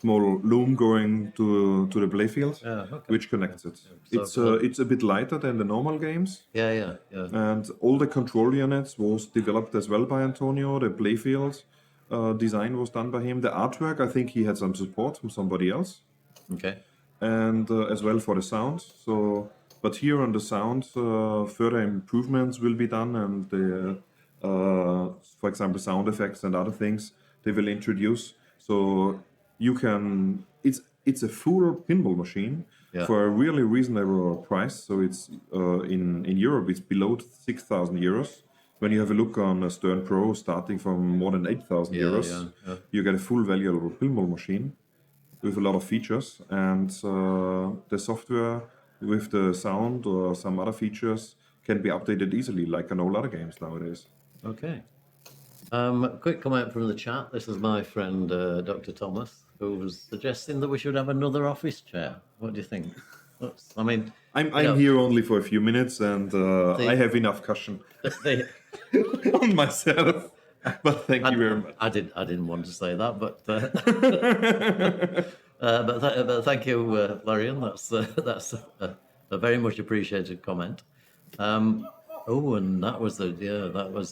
loom going to the playfield, okay. which connects it. So- It's a bit lighter than the normal games, Yeah. and all the control units was developed as well by Antonio. The playfield design was done by him. The artwork, I think he had some support from somebody else, Okay. and as well for the sound. So, but here on the sound, further improvements will be done, and for example, sound effects and other things they will introduce. So you can. It's a full pinball machine Yeah. for a really reasonable price. So it's in Europe it's below 6,000 euros. When you have a look on a Stern Pro, starting from more than 8,000 euros, yeah. you get a full valuable pinball machine with a lot of features, and the software with the sound or some other features can be updated easily, like on all other games nowadays. Okay. Quick comment from the chat. This is my friend Dr. Thomas, who was suggesting that we should have another office chair. What do you think? I'm know- here only for a few minutes, and I have enough cushion they, on myself. But thank you very much. I didn't want to say that, but but thank you, Florian. That's a very much appreciated comment. And that was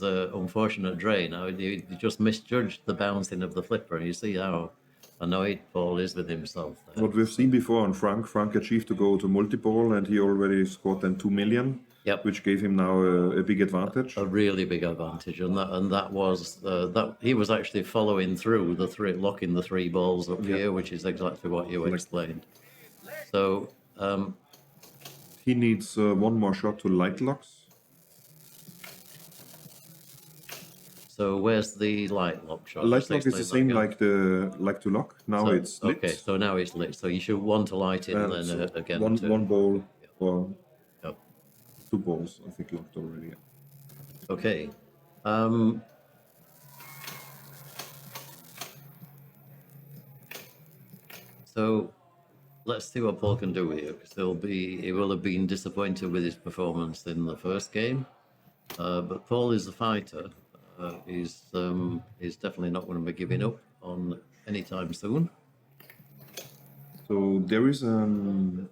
a unfortunate drain. You just misjudged the bouncing of the flipper, and you see how annoyed Paul is with himself there. What we've seen before on Frank achieved to go to multi-ball, and he already scored then 2 million, Yep. which gave him now a big advantage. A really big advantage, and that was that he was actually following through locking the three balls up here, which is exactly what you explained. So He needs one more shot to light locks. so where's the light lock shot? Light Just lock is the explain same that like to lock. Now again. it's lit. Okay, so now it's lit. So you should want to light it, and then So again one ball or Yep. 2 balls, I think, locked already. Okay. So let's see what Paul can do here, because he will have been disappointed with his performance in the first game. But Paul is a fighter. He's definitely not going to be giving up on anytime soon. So there is another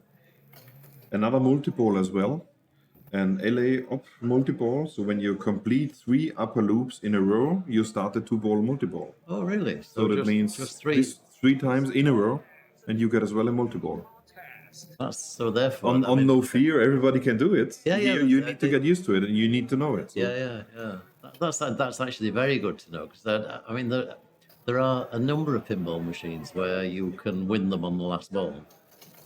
multi-ball as well, an LA up multi-ball. So when you complete 3 upper loops in a row, you start a 2-ball multi-ball. Oh, really? So that means just three. this 3 times in a row, and you get as well a multi-ball. So therefore, On no fear, everybody can do it. Yeah, yeah, You need to get used to it, and you need to know it. So Yeah. That's actually very good to know, because there are a number of pinball machines where you can win them on the last ball,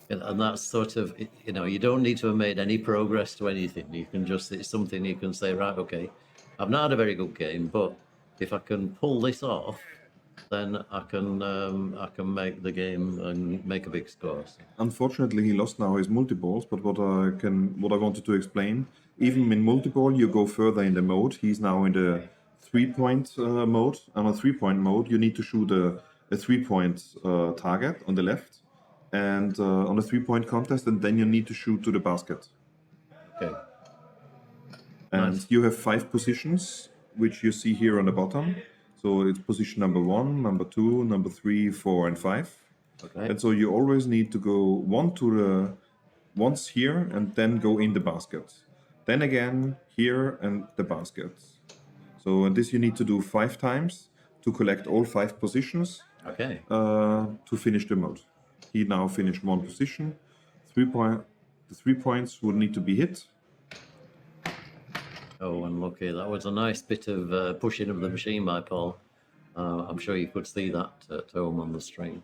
and that's sort of, you don't need to have made any progress to anything. You can it's something you can say, right, okay, I've not had a very good game, but if I can pull this off, then I can make the game and make a big score. So, Unfortunately, he lost now his multi-balls, but what I wanted to explain, even in multi-ball, you go further in the mode. He's now in the 3-point mode. On a 3-point mode, you need to shoot a 3-point target on the left, and on a 3-point contest, and then you need to shoot to the basket. Okay. And Nice. you have 5 positions, which you see here on the bottom. So it's position number 1, number 2, number 3, 4, and 5. Okay. And so you always need to go once here and then go in the basket. Then again here and the basket. So this you need to do 5 times to collect all 5 positions Okay. to finish the mode. He now finished 1 position. The 3 points would need to be hit. Oh, unlucky. That was a nice bit of pushing of the machine by Paul. I'm sure you could see that at home on the stream.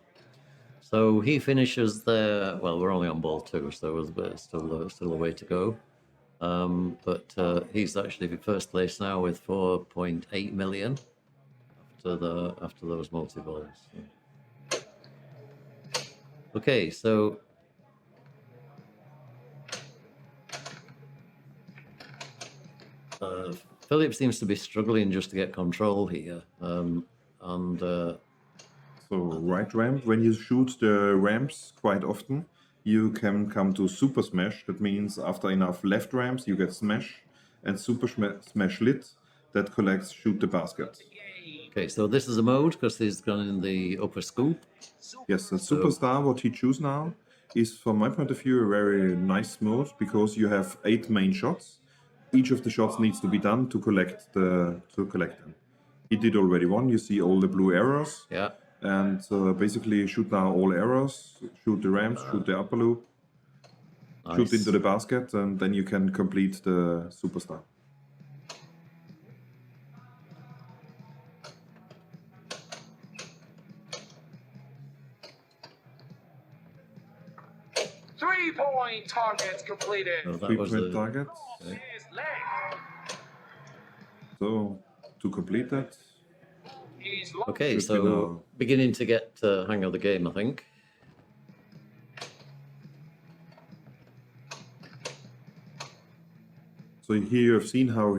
So he finishes there. Well, we're only on ball 2, so there's still a way to go. But he's actually first place now with 4.8 million after those multi-balls. Okay, so Philippe seems to be struggling just to get control here, So right ramp, when you shoot the ramps quite often, you can come to super smash. That means after enough left ramps, you get smash, and super smash lit that collects shoot the basket. okay, so this is a mode because he's gone in the upper scoop. Yes, the superstar, what he choose now, is from my point of view a very nice mode because you have 8 main shots. Each of the shots needs to be done to collect them. He did already 1. You see all the blue arrows. Yeah. And basically shoot now all arrows, shoot the ramps, shoot the upper loop, shoot into the basket, and then you can complete the superstar. Three-point targets completed. So that 3 was point target. okay. So to complete that, Okay, Should so be now. beginning to get hang of the game, I think. so here you have seen how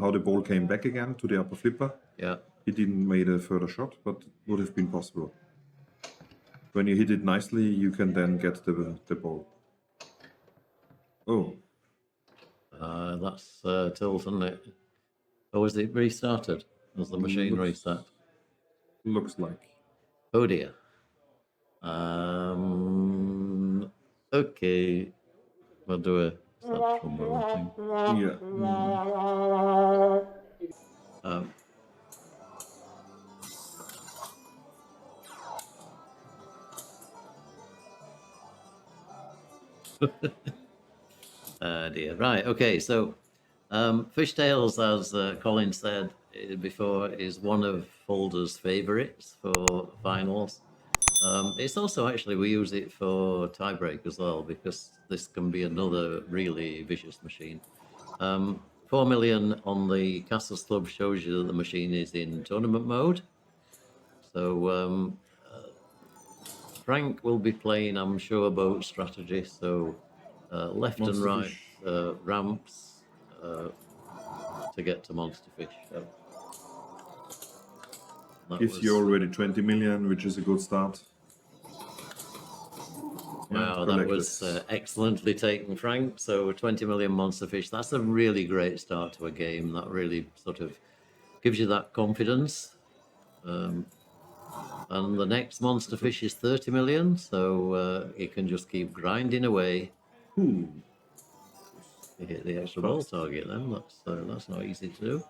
how the ball came back again to the upper flipper. Yeah. He didn't make a further shot, but it would have been possible. When you hit it nicely, you can then get the ball. Oh, That's tilt, isn't it? Oh, was it restarted? Was the machine reset? looks like. Oh dear. Okay. We'll do a thing. Yeah. Dear. Right. Okay. So, Fishtails, as Colin said before, is one of Fulda's favourites for finals. It's also actually we use it for tiebreak as well because this can be another really vicious machine. 4 million on the Castles Club shows you that the machine is in tournament mode. So Frank will be playing, I'm sure, boat strategy. So left and Monster right Fish. ramps to get to Monster Fish. So that Gives you already 20 million, which is a good start. Wow, that was excellently taken, Frank. So 20 million Monster Fish, that's a really great start to a game. That really sort of gives you that confidence. And the next Monster Fish is 30 million, so you can just keep grinding away. Ooh. You hit the extra ball target then, that's not easy to do.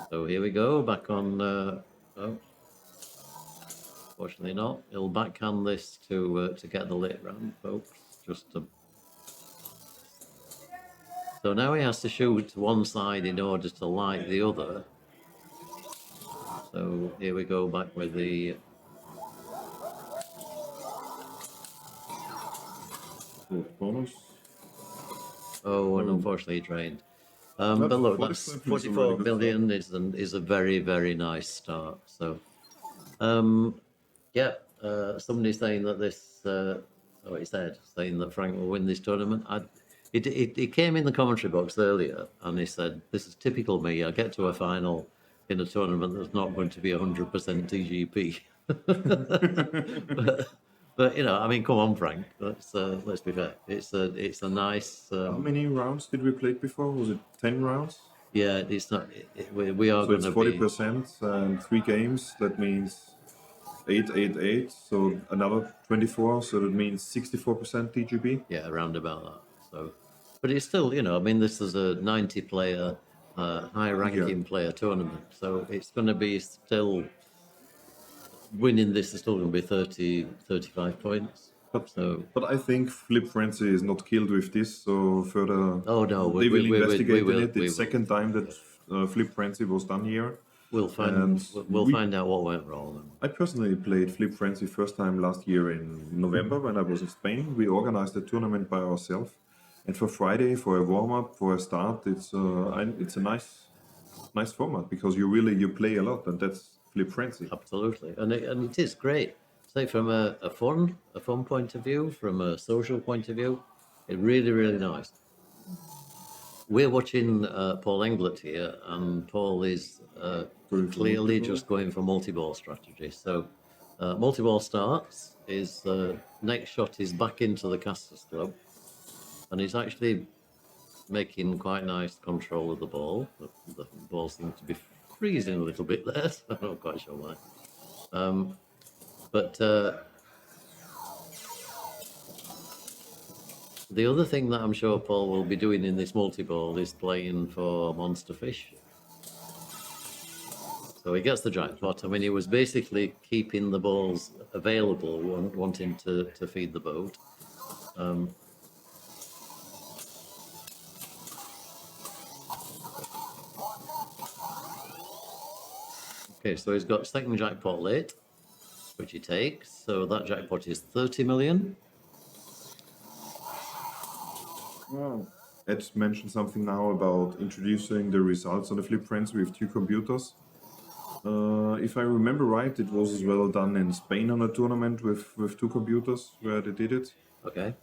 So here we go, back on, oh. Fortunately not. He'll backhand this to get the lit ramp, folks. So now he has to shoot one side in order to light the other. So here we go back with the Bonus. oh, and unfortunately he drained. But look, that's 44 million is a very, very nice start. So yeah, somebody's saying that this, he said, saying that Frank will win this tournament. He came in the commentary box earlier and he said, this is typical me. I get to a final in a tournament that's not going to be 100% TGP. But I mean, come on, Frank. Let's be fair. It's a nice. How many rounds did we play before? Was it 10 rounds? Yeah, it's not. We are So going it's to 40% and 3 games. That means 8, 8, 8. So another 24. So that means 64% TGB. Yeah, around about that. So, but it's still, I mean, this is a 90-player, high-ranking player tournament. So it's going to be still winning. This is still going to be 30, 35 points. But I think Flip Frenzy is not killed with this. So further, Oh no, they will investigate in will. it. It's second time that Flip Frenzy was done here. We'll find out what went wrong. I personally played Flip Frenzy first time last year in November when I was in Spain. We organized a tournament by ourselves, and for Friday, for a warm up, for a start, it's a nice format because you play a lot, and that's Flip Frenzy. Absolutely, and it is great. Say from a fun point of view, from a social point of view, it's really nice. We're watching Paul Englert here, and Paul is clearly just going for multi-ball strategy. So multi-ball starts, his next shot is back into the Casters Club, and he's actually making quite nice control of the ball. The ball seems to be freezing a little bit there, so I'm not quite sure why. But the other thing that I'm sure Paul will be doing in this multi-ball is playing for Monster Fish. So he gets the jackpot. I mean, he was basically keeping the balls available, wanting to feed the boat. Okay, so he's got second jackpot late, which he takes. So that jackpot is 30 million. Wow. Ed mentioned something now about introducing the results on the Flip Frenzy with 2 computers. If I remember right, it was as well done in Spain on a tournament with 2 computers where they did it. Okay.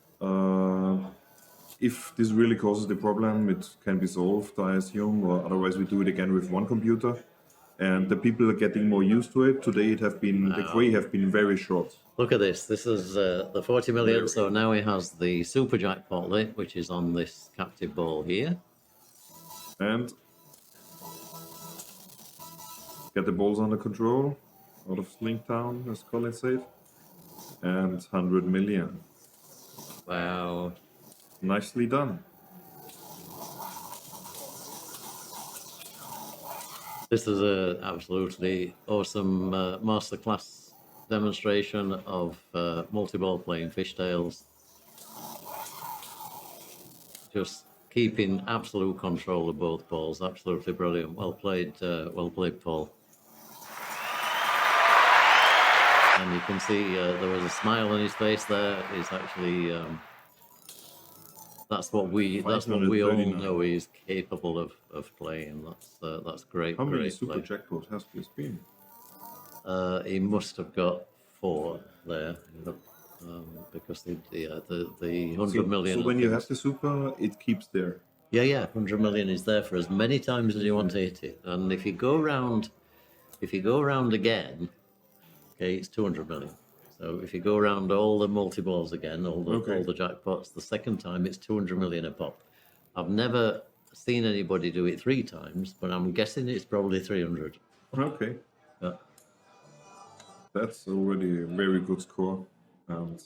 If this really causes the problem, it can be solved, I assume, or otherwise we do it again with 1 computer. And the people are getting more used to it. Today the quay have been very short. Look at this. This is the 40 million. So now he has the super jackpot lit, which is on this captive ball here. And get the balls under control, out of Slingtown, as Colin said. And 100 million. Wow. Nicely done. This is a absolutely awesome masterclass demonstration of multi-ball playing fishtails. Just keeping absolute control of both balls. Absolutely brilliant. Well played, Paul. And you can see there was a smile on his face there. He's actually that's what we all know he's capable of playing. That's great. How many great super play. jackpot has this been? He must have got 4 there, because the 100 million. So when you have the super, it keeps there. Yeah, 100 million is there for as many times as you want to hit it, and if you go around again, okay, it's 200 million. So if you go around all the multi-balls again, all the jackpots, the second time it's 200 million a pop. I've never seen anybody do it 3 times, but I'm guessing it's probably 300. Okay. Yeah. That's already a very good score. And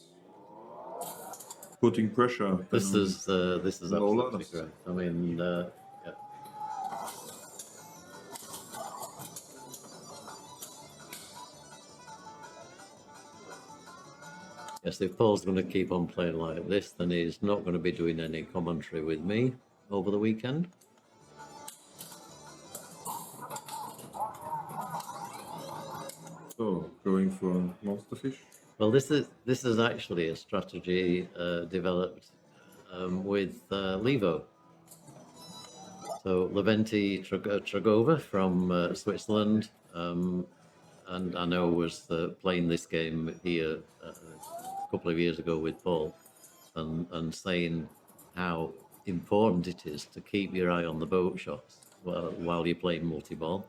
putting pressure. This is absolutely others. great. I mean, yeah. Yes, if Paul's going to keep on playing like this, then he's not going to be doing any commentary with me over the weekend. So, going for monster fish. Well, this is actually a strategy developed with Levo. So Leventi Tragova from Switzerland, and I know was playing this game here a couple of years ago with Paul, and saying how important it is to keep your eye on the boat shots while you're playing multi-ball.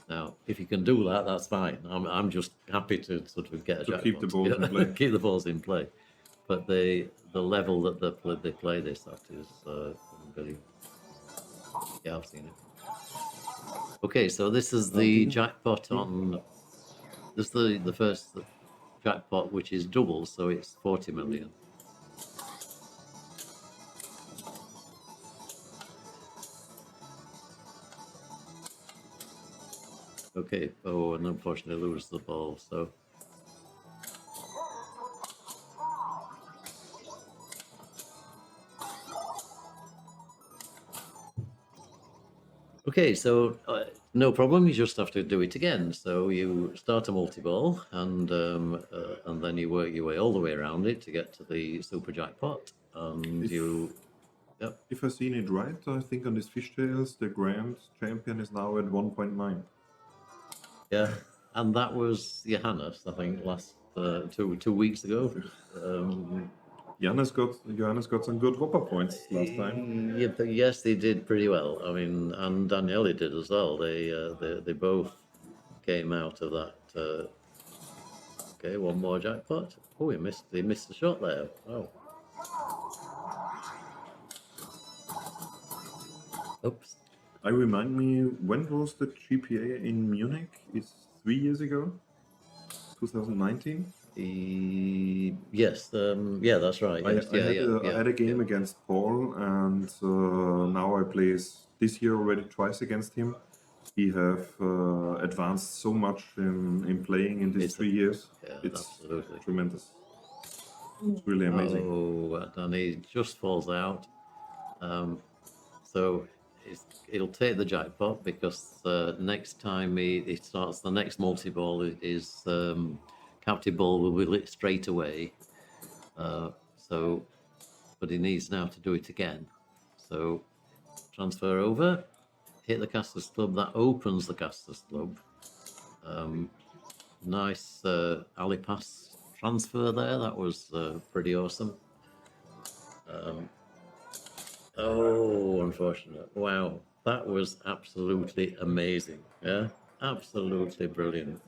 Now, if you can do that, that's fine. I'm just happy to sort of get a To keep the jackpot. balls in play. Keep the balls in play. But the level that they play this at is unbelievable. Yeah, I've seen it. Okay, so this is the jackpot on. This is the first jackpot, which is double, so it's 40 million. Okay. Oh, and unfortunately lose the ball. So. Okay, so no problem. You just have to do it again. So you start a multi-ball, and then you work your way all the way around it to get to the super jackpot. And yep. If I've seen it right, I think on these fishtails, the grand champion is now at 1.9. Yeah, and that was Johannes, I think, last 2 weeks ago. Johannes got some good whopper points last time. Yeah, yes, they did pretty well. I mean, and Daniele did as well. They both came out of that. Okay, one more jackpot. Oh, he missed the shot there. Oh. Oops. I remind me, when was the GPA in Munich? It's 3 years ago, 2019. Yes, yeah, that's right. Yes, I had a game against Paul, and now I play this year already twice against him. He have advanced so much in playing in these 3 years. Yeah, it's absolutely tremendous. It's really amazing. Oh, and he just falls out. So it'll take the jackpot because next time he starts the next multi-ball is captive ball will be lit straight away. But he needs now to do it again. So transfer over, hit the caster's club. That opens the caster's club. Nice alley pass transfer there. That was pretty awesome. Oh, unfortunate. Wow, that was absolutely amazing. Yeah, absolutely brilliant.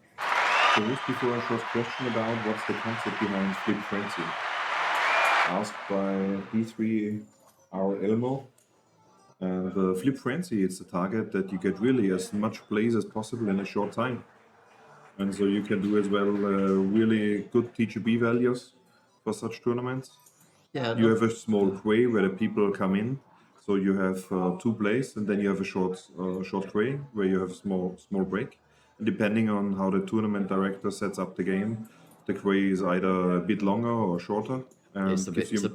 So just before I short question about what's the concept behind Flip Frenzy, asked by D3 our Elmo. And Flip Frenzy, it's a target that you get really as much plays as possible in a short time. And so you can do as well really good TGB values for such tournaments. Yeah, You have a small quay where the people come in. So you have 2 plays, and then you have a short quay where you have a small break. And depending on how the tournament director sets up the game, the quay is either a bit longer or shorter, and it's a bit more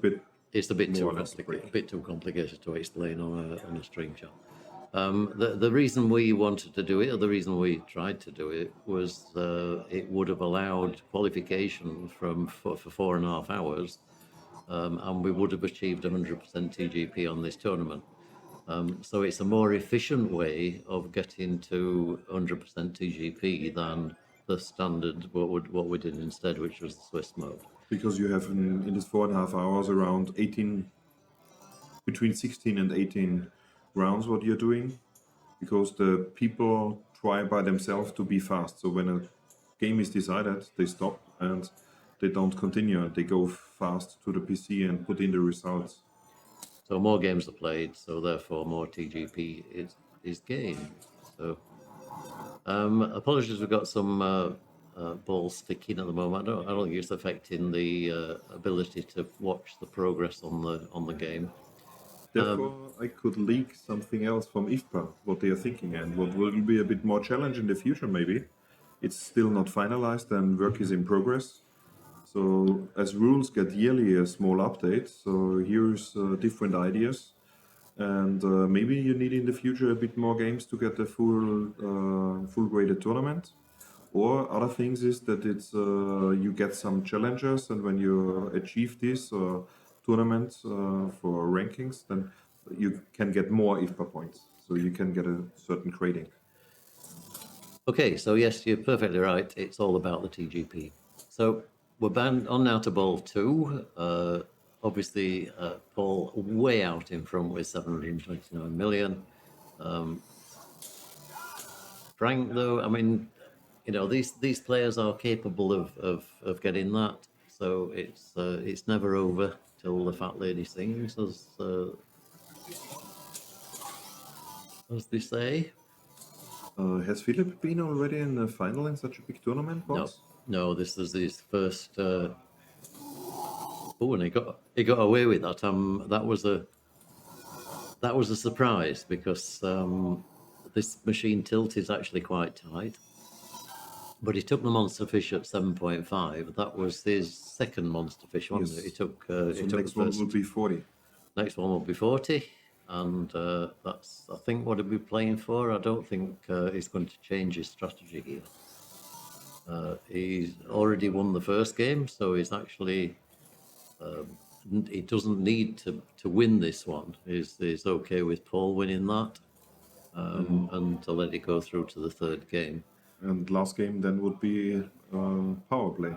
too or less a break. complicated to explain on a stream chat. The reason we wanted to do it, or the reason we tried to do it, was it would have allowed qualification for 4.5 hours, and we would have achieved 100% TGP on this tournament. So it's a more efficient way of getting to 100% TGP than the standard what we did instead, which was the Swiss mode. Because you have in this 4.5 hours around 18, between 16 and 18 rounds what you're doing, because the people try by themselves to be fast. So when a game is decided, they stop and they don't continue. They go fast to the PC and put in the results. So more games are played, so therefore more TGP is gained. So apologies, we've got some balls sticking at the moment. I don't think it's affecting the ability to watch the progress on the game. Therefore, I could leak something else from IFPA, what they are thinking, and what will be a bit more challenge in the future, maybe. It's still not finalized and work is in progress. So, as rules get yearly a small update, so here's different ideas. And maybe you need in the future a bit more games to get a full graded tournament. Or other things is that it's you get some challenges, and when you achieve this tournament for rankings, then you can get more IFPA points, so you can get a certain grading. Okay, so yes, you're perfectly right. It's all about the TGP. So we're on now to ball 2. Obviously, Paul way out in front with 729 million. Frank, though, I mean, you know, these players are capable of getting that. So it's never over till the fat lady sings, as they say. Has Philippe been already in the final in such a big tournament, No, boss? no, this is his first. Oh, and he got away with that. That was a surprise because this machine tilt is actually quite tight. But he took the monster fish at 7.5. That was his second monster fish, wasn't it? Yes. He took. So He took next the one first. will be 40. Next one will be 40, and that's, I think, what he'll be playing for. I don't think he's going to change his strategy here. He's already won the first game, so he's actually he doesn't need to win this one. He's okay with Paul winning that, and to let it go through to the third game. And last game then would be power play.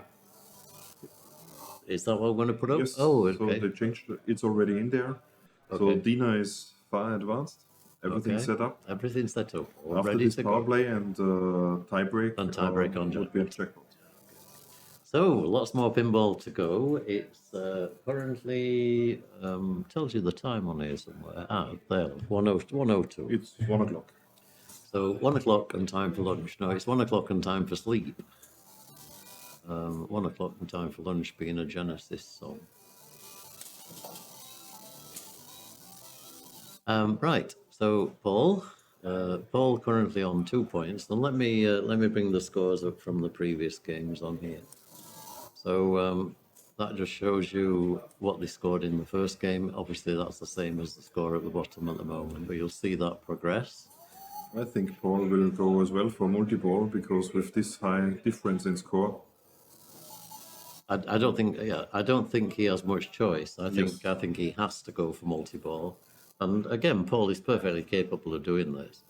Is that what we're going to put up? Yes. Oh, So okay. they changed. It's already in there. So Okay. Dina is far advanced. Everything's set up. Everything's set up. All After ready this to power go. play and tiebreak, And tiebreak on would be a jackpot. So, lots more pinball to go. It's currently, tells you the time on here somewhere. Ah, there, 1:02. It's 1 o'clock. So, 1 o'clock and time for lunch. No, it's 1 o'clock and time for sleep. 1 o'clock and time for lunch being a Genesis song. Right, so Paul currently on 2 points. And let me bring the scores up from the previous games on here. So that just shows you what they scored in the first game. Obviously, that's the same as the score at the bottom at the moment, but you'll see that progress. I think Paul will go as well for multi-ball because with this high difference in score, I don't think he has much choice. I Yes. think he has to go for multi-ball. And again, Paul is perfectly capable of doing this.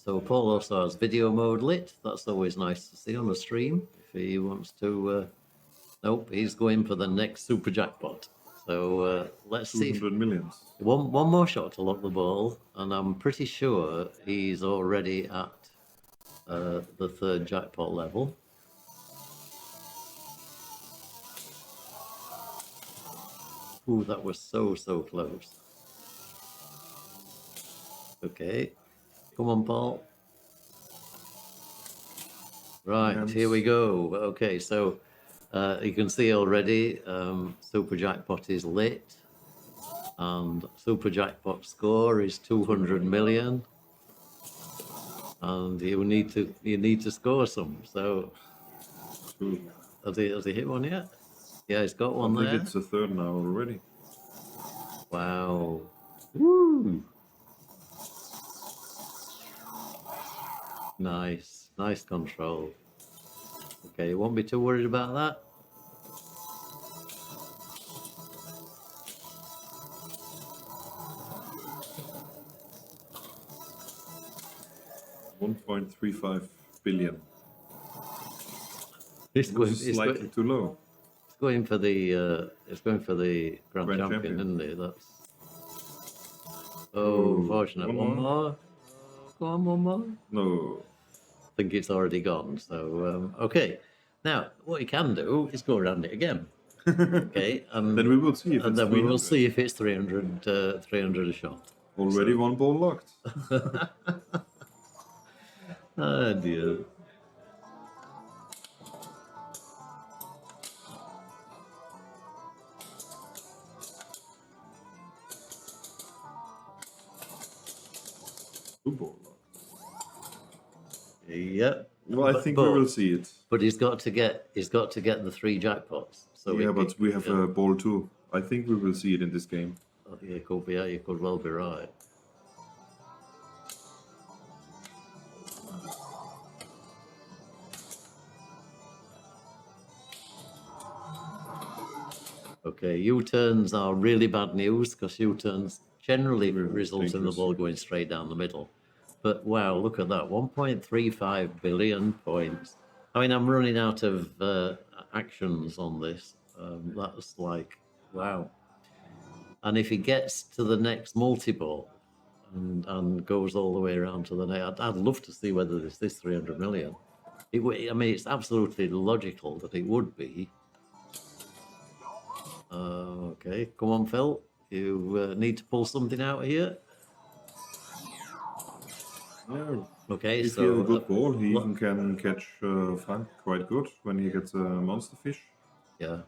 So Paul also has video mode lit. That's always nice to see on the stream. If he wants to, nope, he's going for the next super jackpot. So let's see. 200 millions. One more shot to lock the ball, and I'm pretty sure he's already at the third jackpot level. Ooh, that was so close. Okay, come on, Paul. Right, And- here we go. Okay, so you can see already super jackpot is lit, and super jackpot score is 200 million. And you need to score some. So has he hit one yet? Yeah, he's got one I think there. it's the third now already. Wow. Woo. Nice control. Okay, you won't be too worried about that. $1.35 billion. It's going, This is slightly too low. it's going for the grand Grand champion, champion. isn't it? That's Oh, fortunate. one One more? more. Go on, one more. No. I think it's already gone. So okay. Now what you can do is go around it again. Okay, and Then we will see if and it's then we will 300. see if it's 300 a shot. Already one ball locked. Oh dear. Two ball locked. Yep. Well, I think we will see it. But he's got to get the 3 jackpots. So Yeah, but we have yeah. a ball too. I think we will see it in this game. Oh, you could well be right. Okay, U-turns are really bad news because U-turns generally result in the dangerous. ball going straight down the middle. But wow, look at that, 1.35 billion points. I mean, I'm running out of actions on this. That's like, wow. And if he gets to the next multi-ball and goes all the way around to the next, I'd love to see whether this is 300 million. I mean, it's absolutely logical that it would be. Okay, come on, Phil. You need to pull something out here. Yeah. Okay, If so he has a good ball, he even can catch Frank quite good when he gets a monster fish, yeah,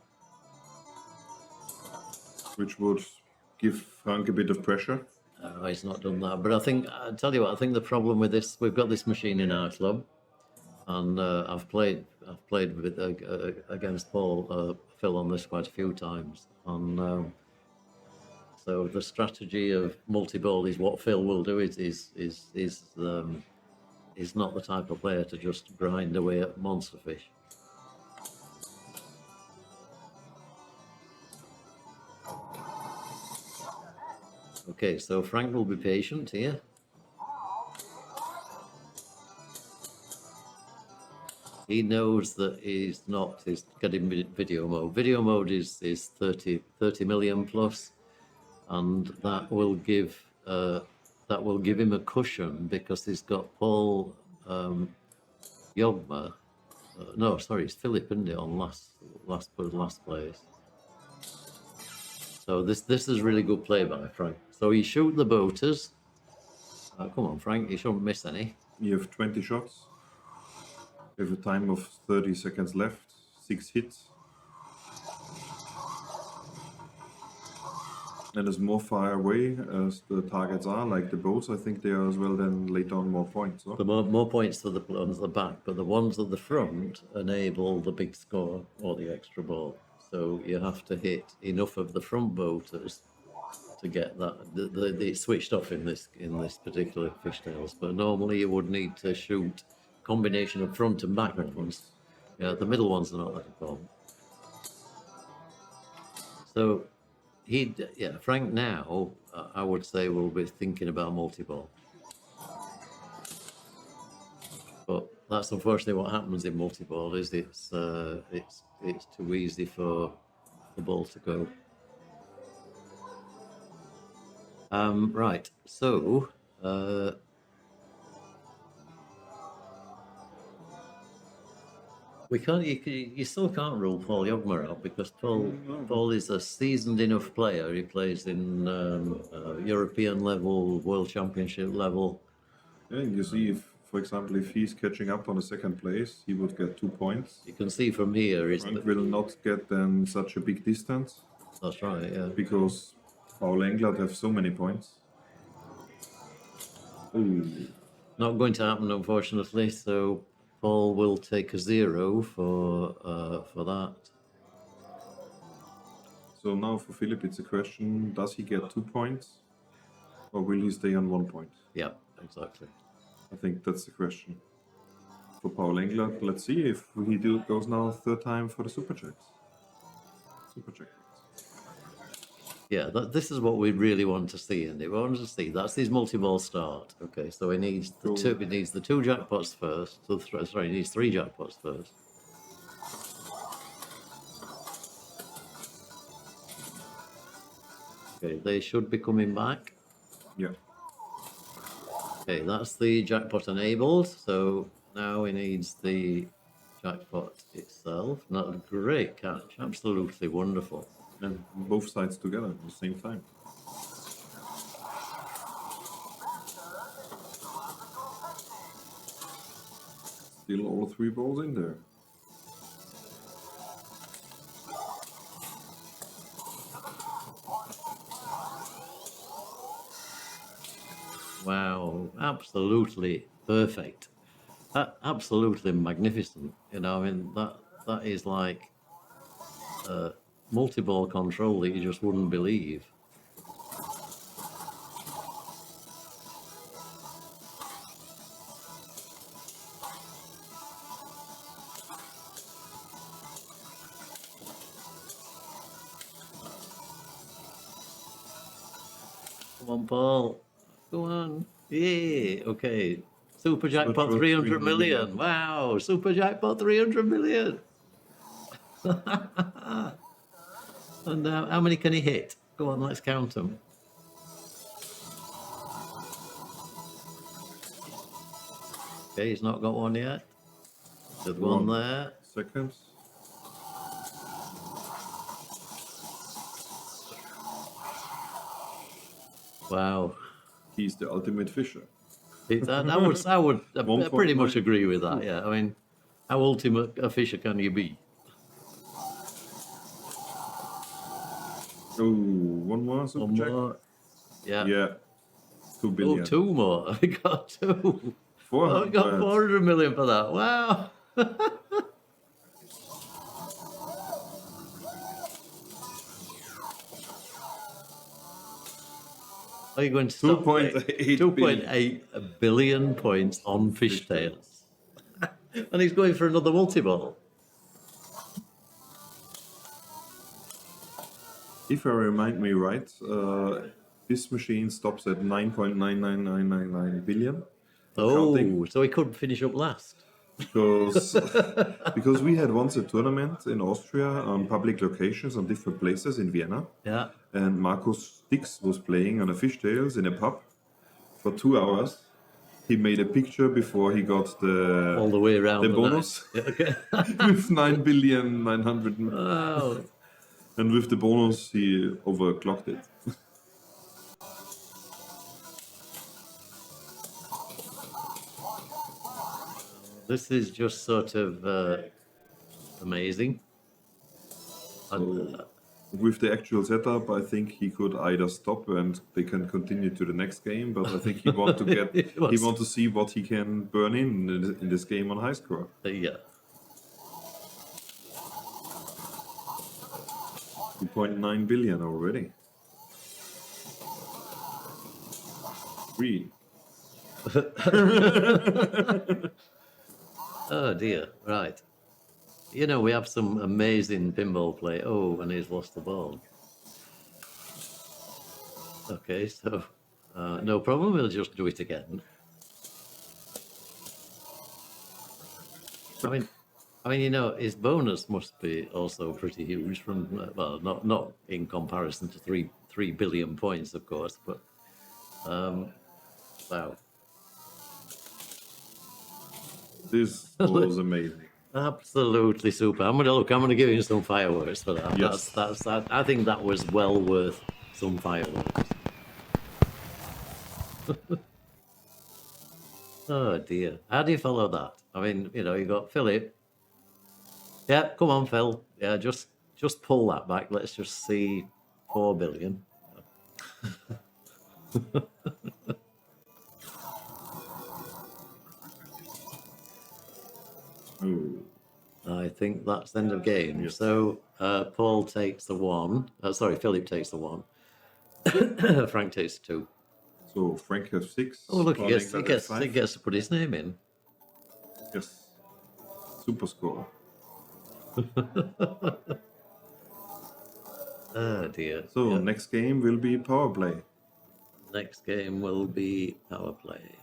which would give Frank a bit of pressure. he's not done that. But I tell you what, I think the problem with this, we've got this machine in our club, and I've played with against Phil on this quite a few times, and so the strategy of multi-ball is what Phil will do. Is not the type of player to just grind away at monster fish. Okay, so Frank will be patient here. He knows that he's getting video mode. Video mode is 30 million plus, and that will give him a cushion because he's got Paul Jongma. No, sorry, it's Philippe, isn't it, on last place. So this is really good play by Frank. So you shoot the boaters. Come on, Frank, you shouldn't miss any. You have 20 shots. You have a time of 30 seconds left, 6 hits. And as more far away as the targets are, like the boats, I think they are as well then later on more points. So. The more points to the ones at the back, but the ones at the front enable the big score or the extra ball. So you have to hit enough of the front boaters to get that. It's switched off in this particular fishtails, but normally you would need to shoot combination of front and back ones. Yeah, the middle ones are not that important. So Frank now, I would say, will be thinking about multi-ball. But that's unfortunately what happens in multi-ball. Is it's too easy for the ball to go. Right. So. We can't. You still can't rule Paul Jongma out because Paul is a seasoned enough player. He plays in European level, World Championship level. Yeah, you see, for example, if he's catching up on the second place, he would get 2 points. You can see from here Frank will not get then such a big distance. That's right. Yeah. Because Paul Englert have so many points. Ooh. Not going to happen, unfortunately. So Paul will take a 0 for that. So now for Philippe, it's a question: does he get 2 points, or will he stay on 1 point? Yeah, exactly. I think that's the question. For Paul Englert, let's see if he goes now third time for the super checks. Super check. Yeah, this is what we really want to see, and we want to see that's his multi-ball start. Okay, so he needs the two jackpots first. Sorry, he needs 3 jackpots first. Okay, they should be coming back. Yeah. Okay, that's the jackpot enabled. So now he needs the jackpot itself. Not a great catch, absolutely wonderful. And both sides together at the same time. Still all 3 balls in there. Wow, absolutely perfect. Absolutely magnificent. You know, I mean, that is like multi-ball control that you just wouldn't believe. Come on, Paul. Go on. Yeah. Okay. Super jackpot 300 million. Wow. Super jackpot 300 million. And how many can he hit? Go on, let's count them. Okay, he's not got one yet. There's one there. Seconds. Wow. He's the ultimate fisher. I would pretty much 1.9. agree with that. Yeah, I mean, how ultimate a fisher can you be? Oh, one more super One check. more. Yeah. Yeah. 2 billion. Oh, two more. I got two. 400. I got 400 million for that. Wow. Are you going to stop? 2.8 2.8 billion points on fishtails. And he's going for another multi-ball. If I remind me right, this machine stops at 9.99999 billion. Counting. So he could finish up last. Because we had once a tournament in Austria on public locations on different places in Vienna. Yeah. And Markus Stix was playing on a fishtails in a pub for 2 hours. He made a picture before he got the All the way around the the bonus night. Okay. with 9.900 billion. Oh. And with the bonus, he overclocked it. This is just sort of amazing. And, With the actual setup, I think he could either stop and they can continue to the next game. But I think he want to get he want to see what he can burn in this game on high score. yeah. 2.9 billion already. 3. Oh dear. Right. You know, we have some amazing pinball play. Oh, and he's lost the ball. Okay, so no problem. We'll just do it again. I mean, you know, his bonus must be also pretty huge. From well, not in comparison to 3 billion points, of course, but wow, This was amazing. absolutely super. I'm gonna give you some fireworks for that. Yes. That's I think that was well worth some fireworks. Oh dear, how do you follow that? I mean, you know, you got Philippe. Yeah, come on, Phil. Yeah, just pull that back. Let's just see 4 billion. Oh. I think that's the end of game. Yes. So Paul takes the 1. Sorry, Philippe takes the 1. Frank takes the 2. So Frank has 6. Oh, look, he Colin gets got he 5. gets to put his name in. Yes. Super score. Oh dear. So Yeah. next game will be power play. Next game will be power play.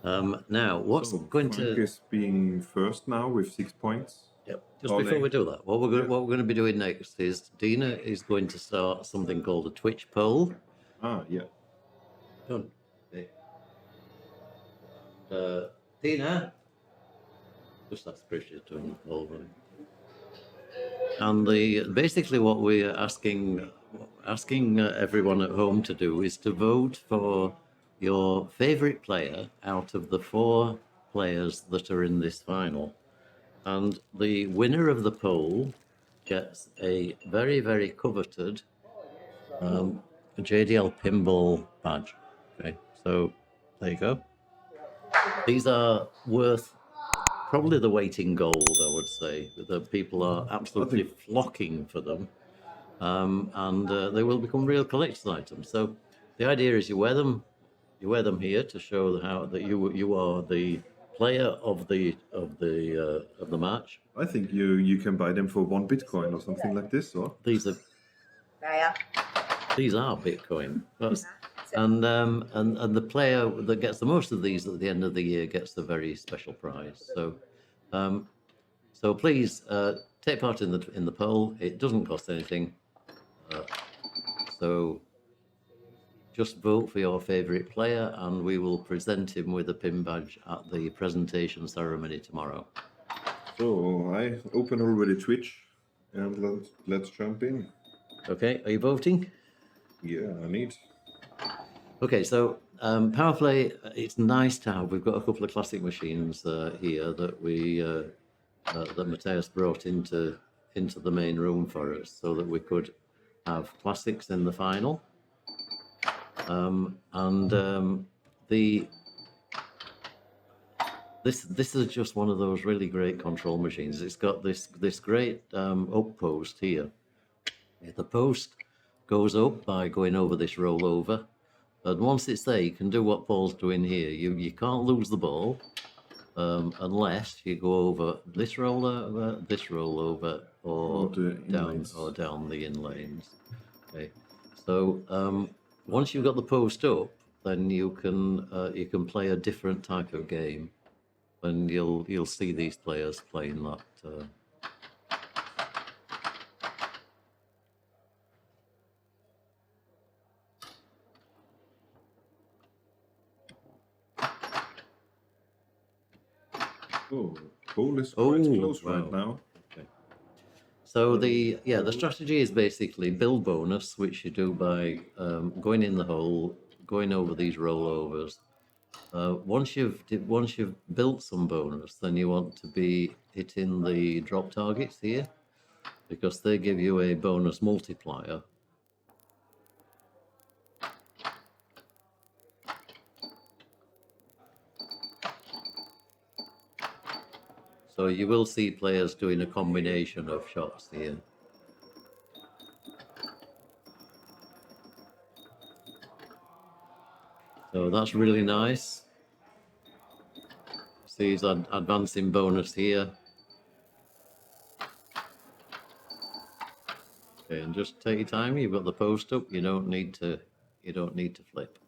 Now, what's So going Frank to? is being first now with 6 points. Yep. Just All before day. we do that, what we're going to be doing next is Dina is going to start something called a Twitch poll. Ah, yeah. Done. Okay. Dina, just ask Bridget to turn the poll on. And basically what we're asking everyone at home to do is to vote for your favorite player out of the 4 players that are in this final. And the winner of the poll gets a very, very coveted JDL pinball badge. Okay, so there you go. These are worth probably the weight in gold, I would say. The people are absolutely flocking for them, and they will become real collector's items. So the idea is you wear them here to show how that you are the player of the match. I think you can buy them for 1 Bitcoin or something like this, or? These are Bitcoin. And the player that gets the most of these at the end of the year gets the very special prize. So please take part in the poll. It doesn't cost anything, So just vote for your favourite player, and we will present him with a pin badge at the presentation ceremony tomorrow. So I open already Twitch, and let's jump in. Okay, are you voting? Yeah, I need. Okay, so power play. It's nice to have. We've got a couple of classic machines here that we that Mateus brought into the main room for us, so that we could have classics in the final. This is just one of those really great control machines. It's got this great up post here. The post goes up by going over this rollover, and once it's there, you can do what Paul's doing here. You can't lose the ball unless you go over this rollover, or down the in lanes. Okay, so once you've got the post up, then you can play a different type of game, and you'll see these players playing that. Oh, Paul is quite close right now. Okay. So the strategy is basically build bonus, which you do by going in the hole, going over these rollovers. Once you've built some bonus, then you want to be hitting the drop targets here, because they give you a bonus multiplier. So you will see players doing a combination of shots here. So that's really nice. See, he's advancing bonus here. Okay, and just take your time. You've got the post up. You don't need to flip.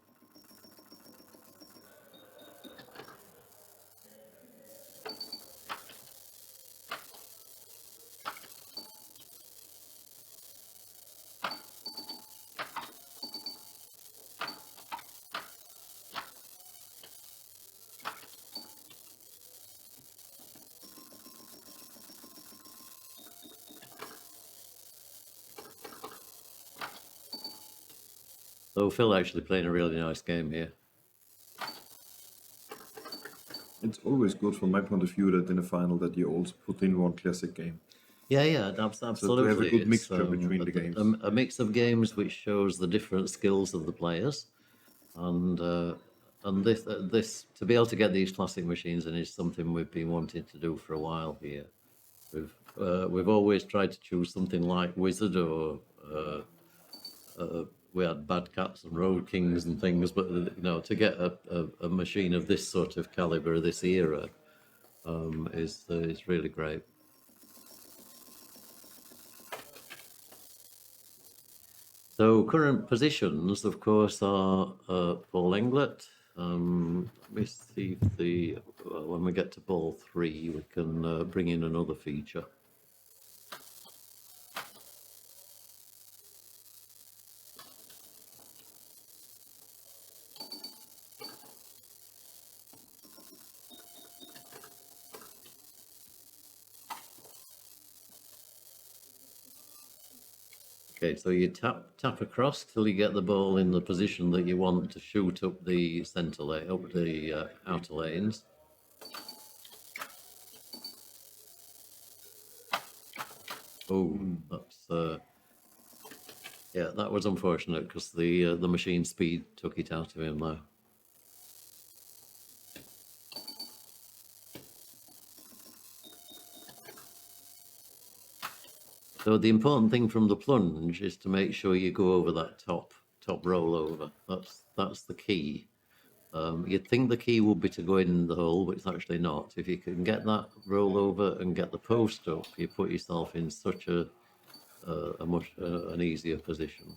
So Phil actually playing a really nice game here. It's always good from my point of view that in a final that you also put in one classic game. Yeah, absolutely. So to have a good mixture between the games. A mix of games which shows the different skills of the players, and this to be able to get these classic machines in is something we've been wanting to do for a while here. We've always tried to choose something like Wizard, or we had Bad Cats and Road Kings and things, but to get a machine of this sort of caliber, this era, is really great. So current positions, of course, are Paul Englert. Let me see if when we get to ball 3, we can bring in another feature. Okay, so you tap across till you get the ball in the position that you want to shoot up the centre lane, up the outer lanes. Oh, that's yeah, that was unfortunate because the machine speed took it out of him there. So the important thing from the plunge is to make sure you go over that top rollover. That's the key. You'd think the key would be to go in the hole, but it's actually not. If you can get that rollover and get the post up, you put yourself in such an easier position.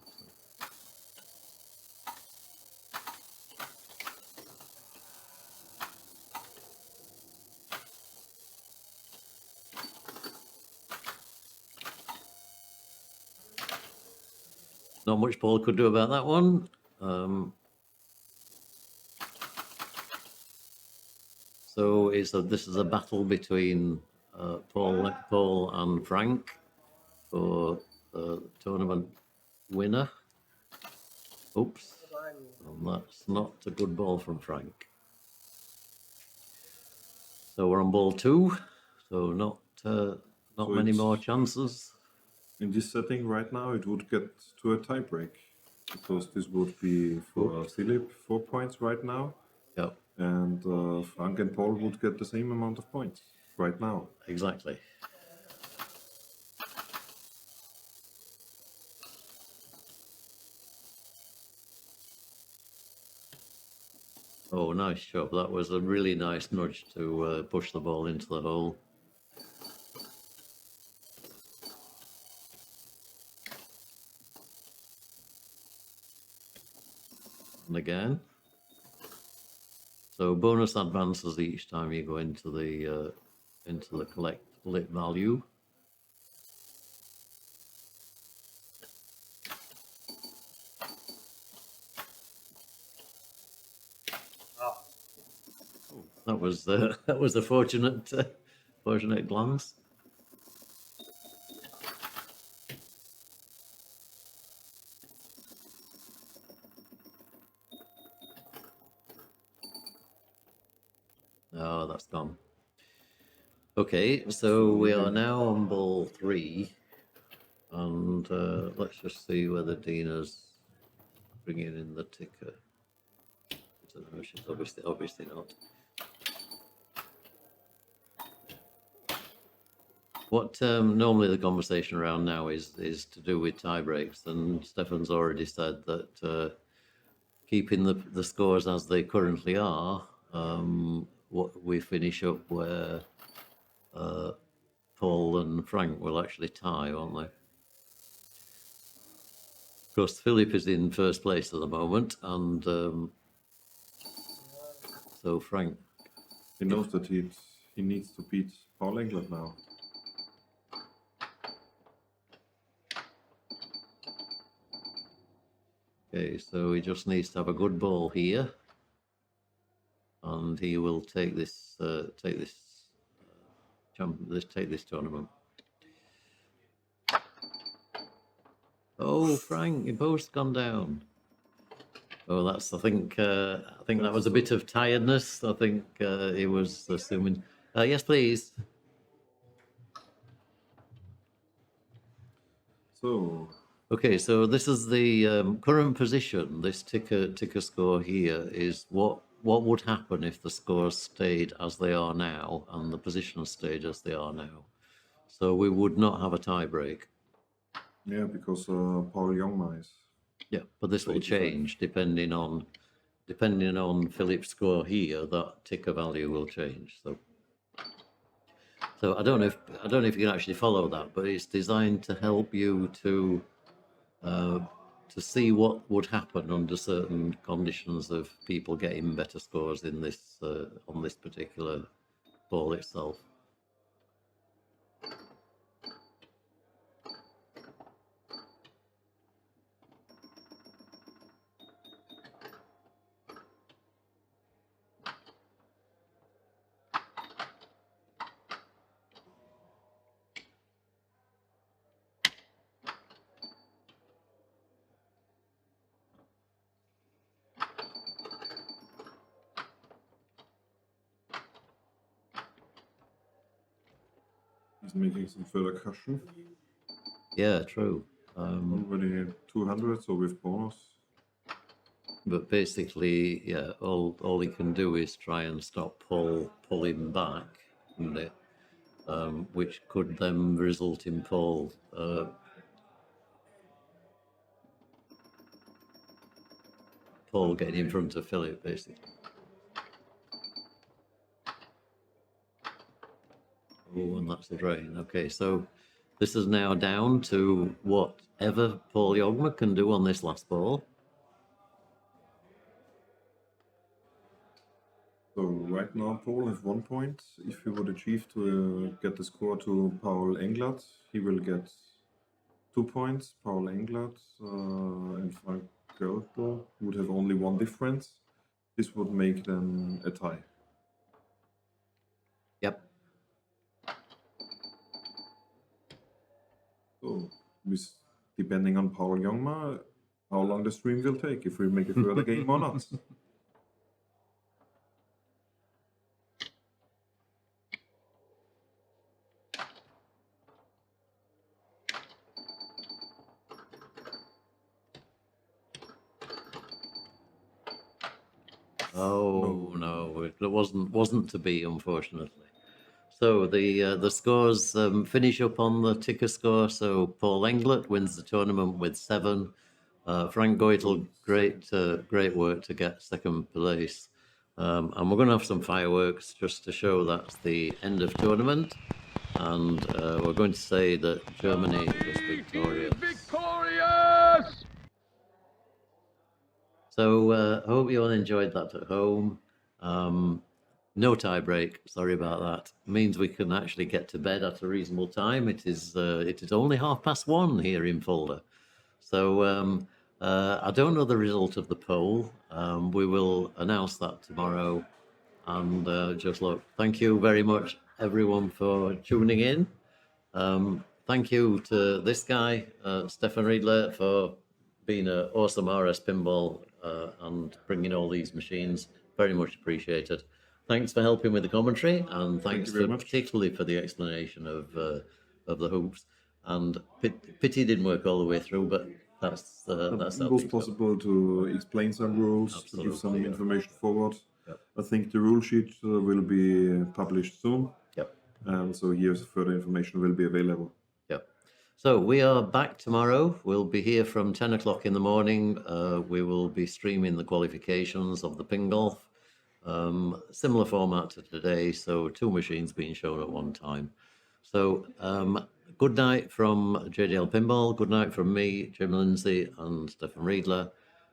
Not much Paul could do about that one. So this is a battle between Paul and Frank for the tournament winner. Oops, and that's not a good ball from Frank. So we're on ball 2. So not So many it's- more chances. In this setting right now, it would get to a tiebreak because this would be for Philippe 4 points right now, Yep, and Frank and Paul would get the same amount of points right now. exactly. Oh, nice shot. That was a really nice nudge to push the ball into the hole. And again. So bonus advances each time you go into the collect lit value. That was that was a fortunate glance. Oh, that's gone. Okay, so we are now on ball 3, and let's just see whether Dina's bringing in the ticker. I don't know, she's obviously not. What normally the conversation around now is to do with tie breaks, and Stefan's already said that keeping the scores as they currently are, what we finish up where Paul and Frank will actually tie, won't they? Of course, Philippe is in first place at the moment, and so Frank. He knows that he needs to beat Paul Englert now. Okay, so he just needs to have a good ball here, and he will take this tournament. Oh, Frank, your post's gone down. Oh, I think that was a bit of tiredness. I think he was assuming. Yes, please. So. Okay, so this is the current position. This ticker score here is what would happen if the scores stayed as they are now and the positions stayed as they are now. So we would not have a tie break. Yeah, because Paul Jongma is. Yeah, but this will change depending on Philippe's score here. That ticker value will change. So I don't know if you can actually follow that, but it's designed to help you to see what would happen under certain conditions of people getting better scores in this on this particular ball itself. He's making some further cushion. Yeah, true. Already 200, so with bonus. But basically, yeah, all he can do is try and stop Paul pulling back, which could then result in Paul getting in front of Philippe, basically. Oh, and that's the drain. Okay, so this is now down to whatever Paul Jongma can do on this last ball. So right now Paul has 1 point. If he would achieve to get the score to Paul Englert, he will get 2 points. Paul Englert and Frank Goeltl would have only one difference. This would make them a tie. Yep. So, depending on Paul Jongma, how long the stream will take, if we make a further game or not. Oh no, it wasn't to be, unfortunately. So the scores finish up on the ticker score. So Paul Englert wins the tournament with 7. Frank Goeltl, great work to get second place. And we're going to have some fireworks just to show that's the end of tournament. And we're going to say that Germany was victorious. Victorious! So I hope you all enjoyed that at home. No tie break. Sorry about that. Means we can actually get to bed at a reasonable time. It is only 1:30 here in Fulda. So I don't know the result of the poll. We will announce that tomorrow. And just look, thank you very much, everyone, for tuning in. Thank you to this guy, Stefan Riedler, for being an awesome RS Pinball and bringing all these machines. Very much appreciated. Thanks for helping with the commentary, and thanks particularly for the explanation of the hoops. And pity didn't work all the way through, but that's it was possible to explain some rules, Absolutely, to give some yeah. information forward. Yep. I think the rule sheet will be published soon. Yep. And so here's further information will be available. Yep. So we are back tomorrow. We'll be here from 10 o'clock in the morning. We will be streaming the qualifications of the ping golf. Similar format to today, so 2 machines being shown at one time. So good night from JDL Pinball. Good night from me, Jim Lindsay, and Stefan Riedler.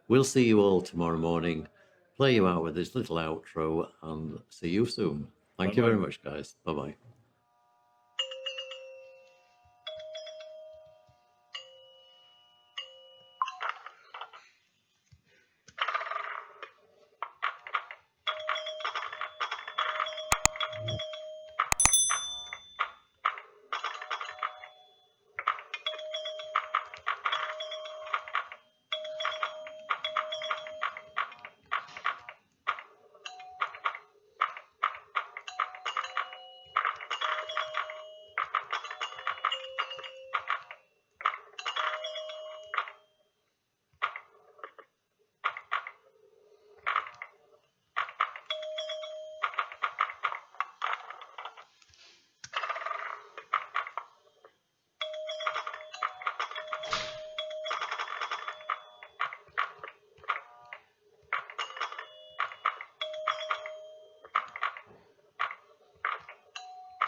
We'll see you all tomorrow morning. Play you out with this little outro and see you soon. Thank you very much, guys. Bye-bye.